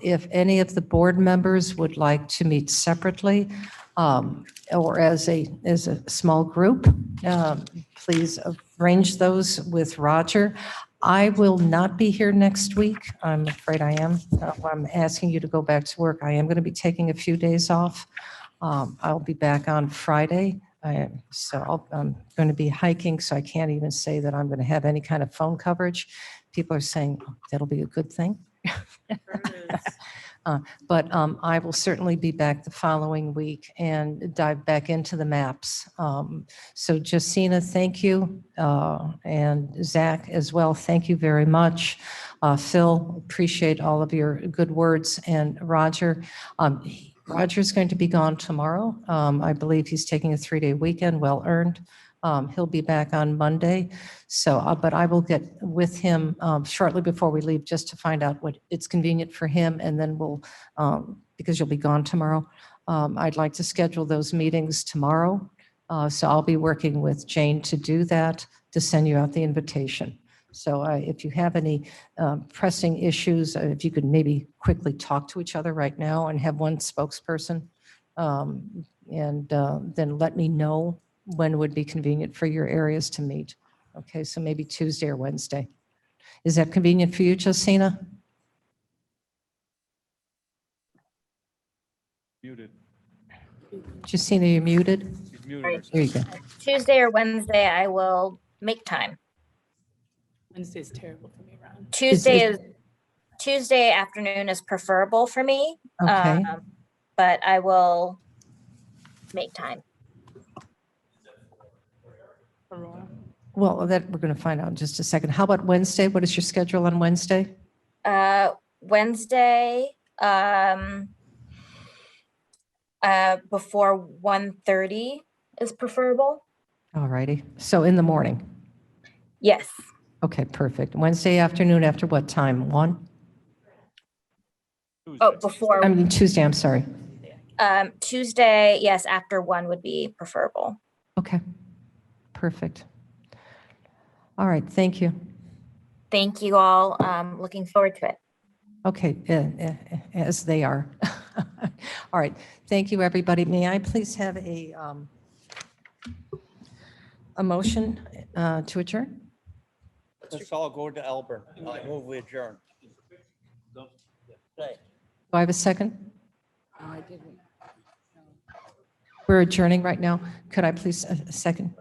If any of the board members would like to meet separately or as a small group, please arrange those with Roger. I will not be here next week. I'm afraid I am. I'm asking you to go back to work. I am going to be taking a few days off. I'll be back on Friday. I'm going to be hiking, so I can't even say that I'm going to have any kind of phone coverage. People are saying that'll be a good thing. But I will certainly be back the following week and dive back into the maps. So Josina, thank you. And Zach as well, thank you very much. Phil, appreciate all of your good words. And Roger, Roger's going to be gone tomorrow. I believe he's taking a 3-day weekend, well earned. He'll be back on Monday. So, but I will get with him shortly before we leave just to find out what it's convenient for him. And then we'll, because you'll be gone tomorrow, I'd like to schedule those meetings tomorrow. So I'll be working with Jane to do that, to send you out the invitation. So if you have any pressing issues, if you could maybe quickly talk to each other right now and have one spokesperson, and then let me know when would be convenient for your areas to meet. Okay, so maybe Tuesday or Wednesday. Is that convenient for you, Josina? Muted. Josina, you're muted. She's muted. There you go. Tuesday or Wednesday, I will make time. Wednesday is terrible for me, Ron. Tuesday afternoon is preferable for me. Okay. But I will make time. Well, that we're going to find out in just a second. How about Wednesday? What is your schedule on Wednesday? Wednesday, before 1:30 is preferable. All righty. So in the morning? Yes. Okay, perfect. Wednesday afternoon after what time? 1? Oh, before. I mean, Tuesday, I'm sorry. Tuesday, yes, after 1 would be preferable. Okay, perfect. All right, thank you. Thank you all. Looking forward to it. Okay, as they are. All right, thank you, everybody. May I please have a motion to adjourn? Let's all go to Elburn. I move we adjourn. Do I have a second? No, I didn't. We're adjourning right now. Could I please a second?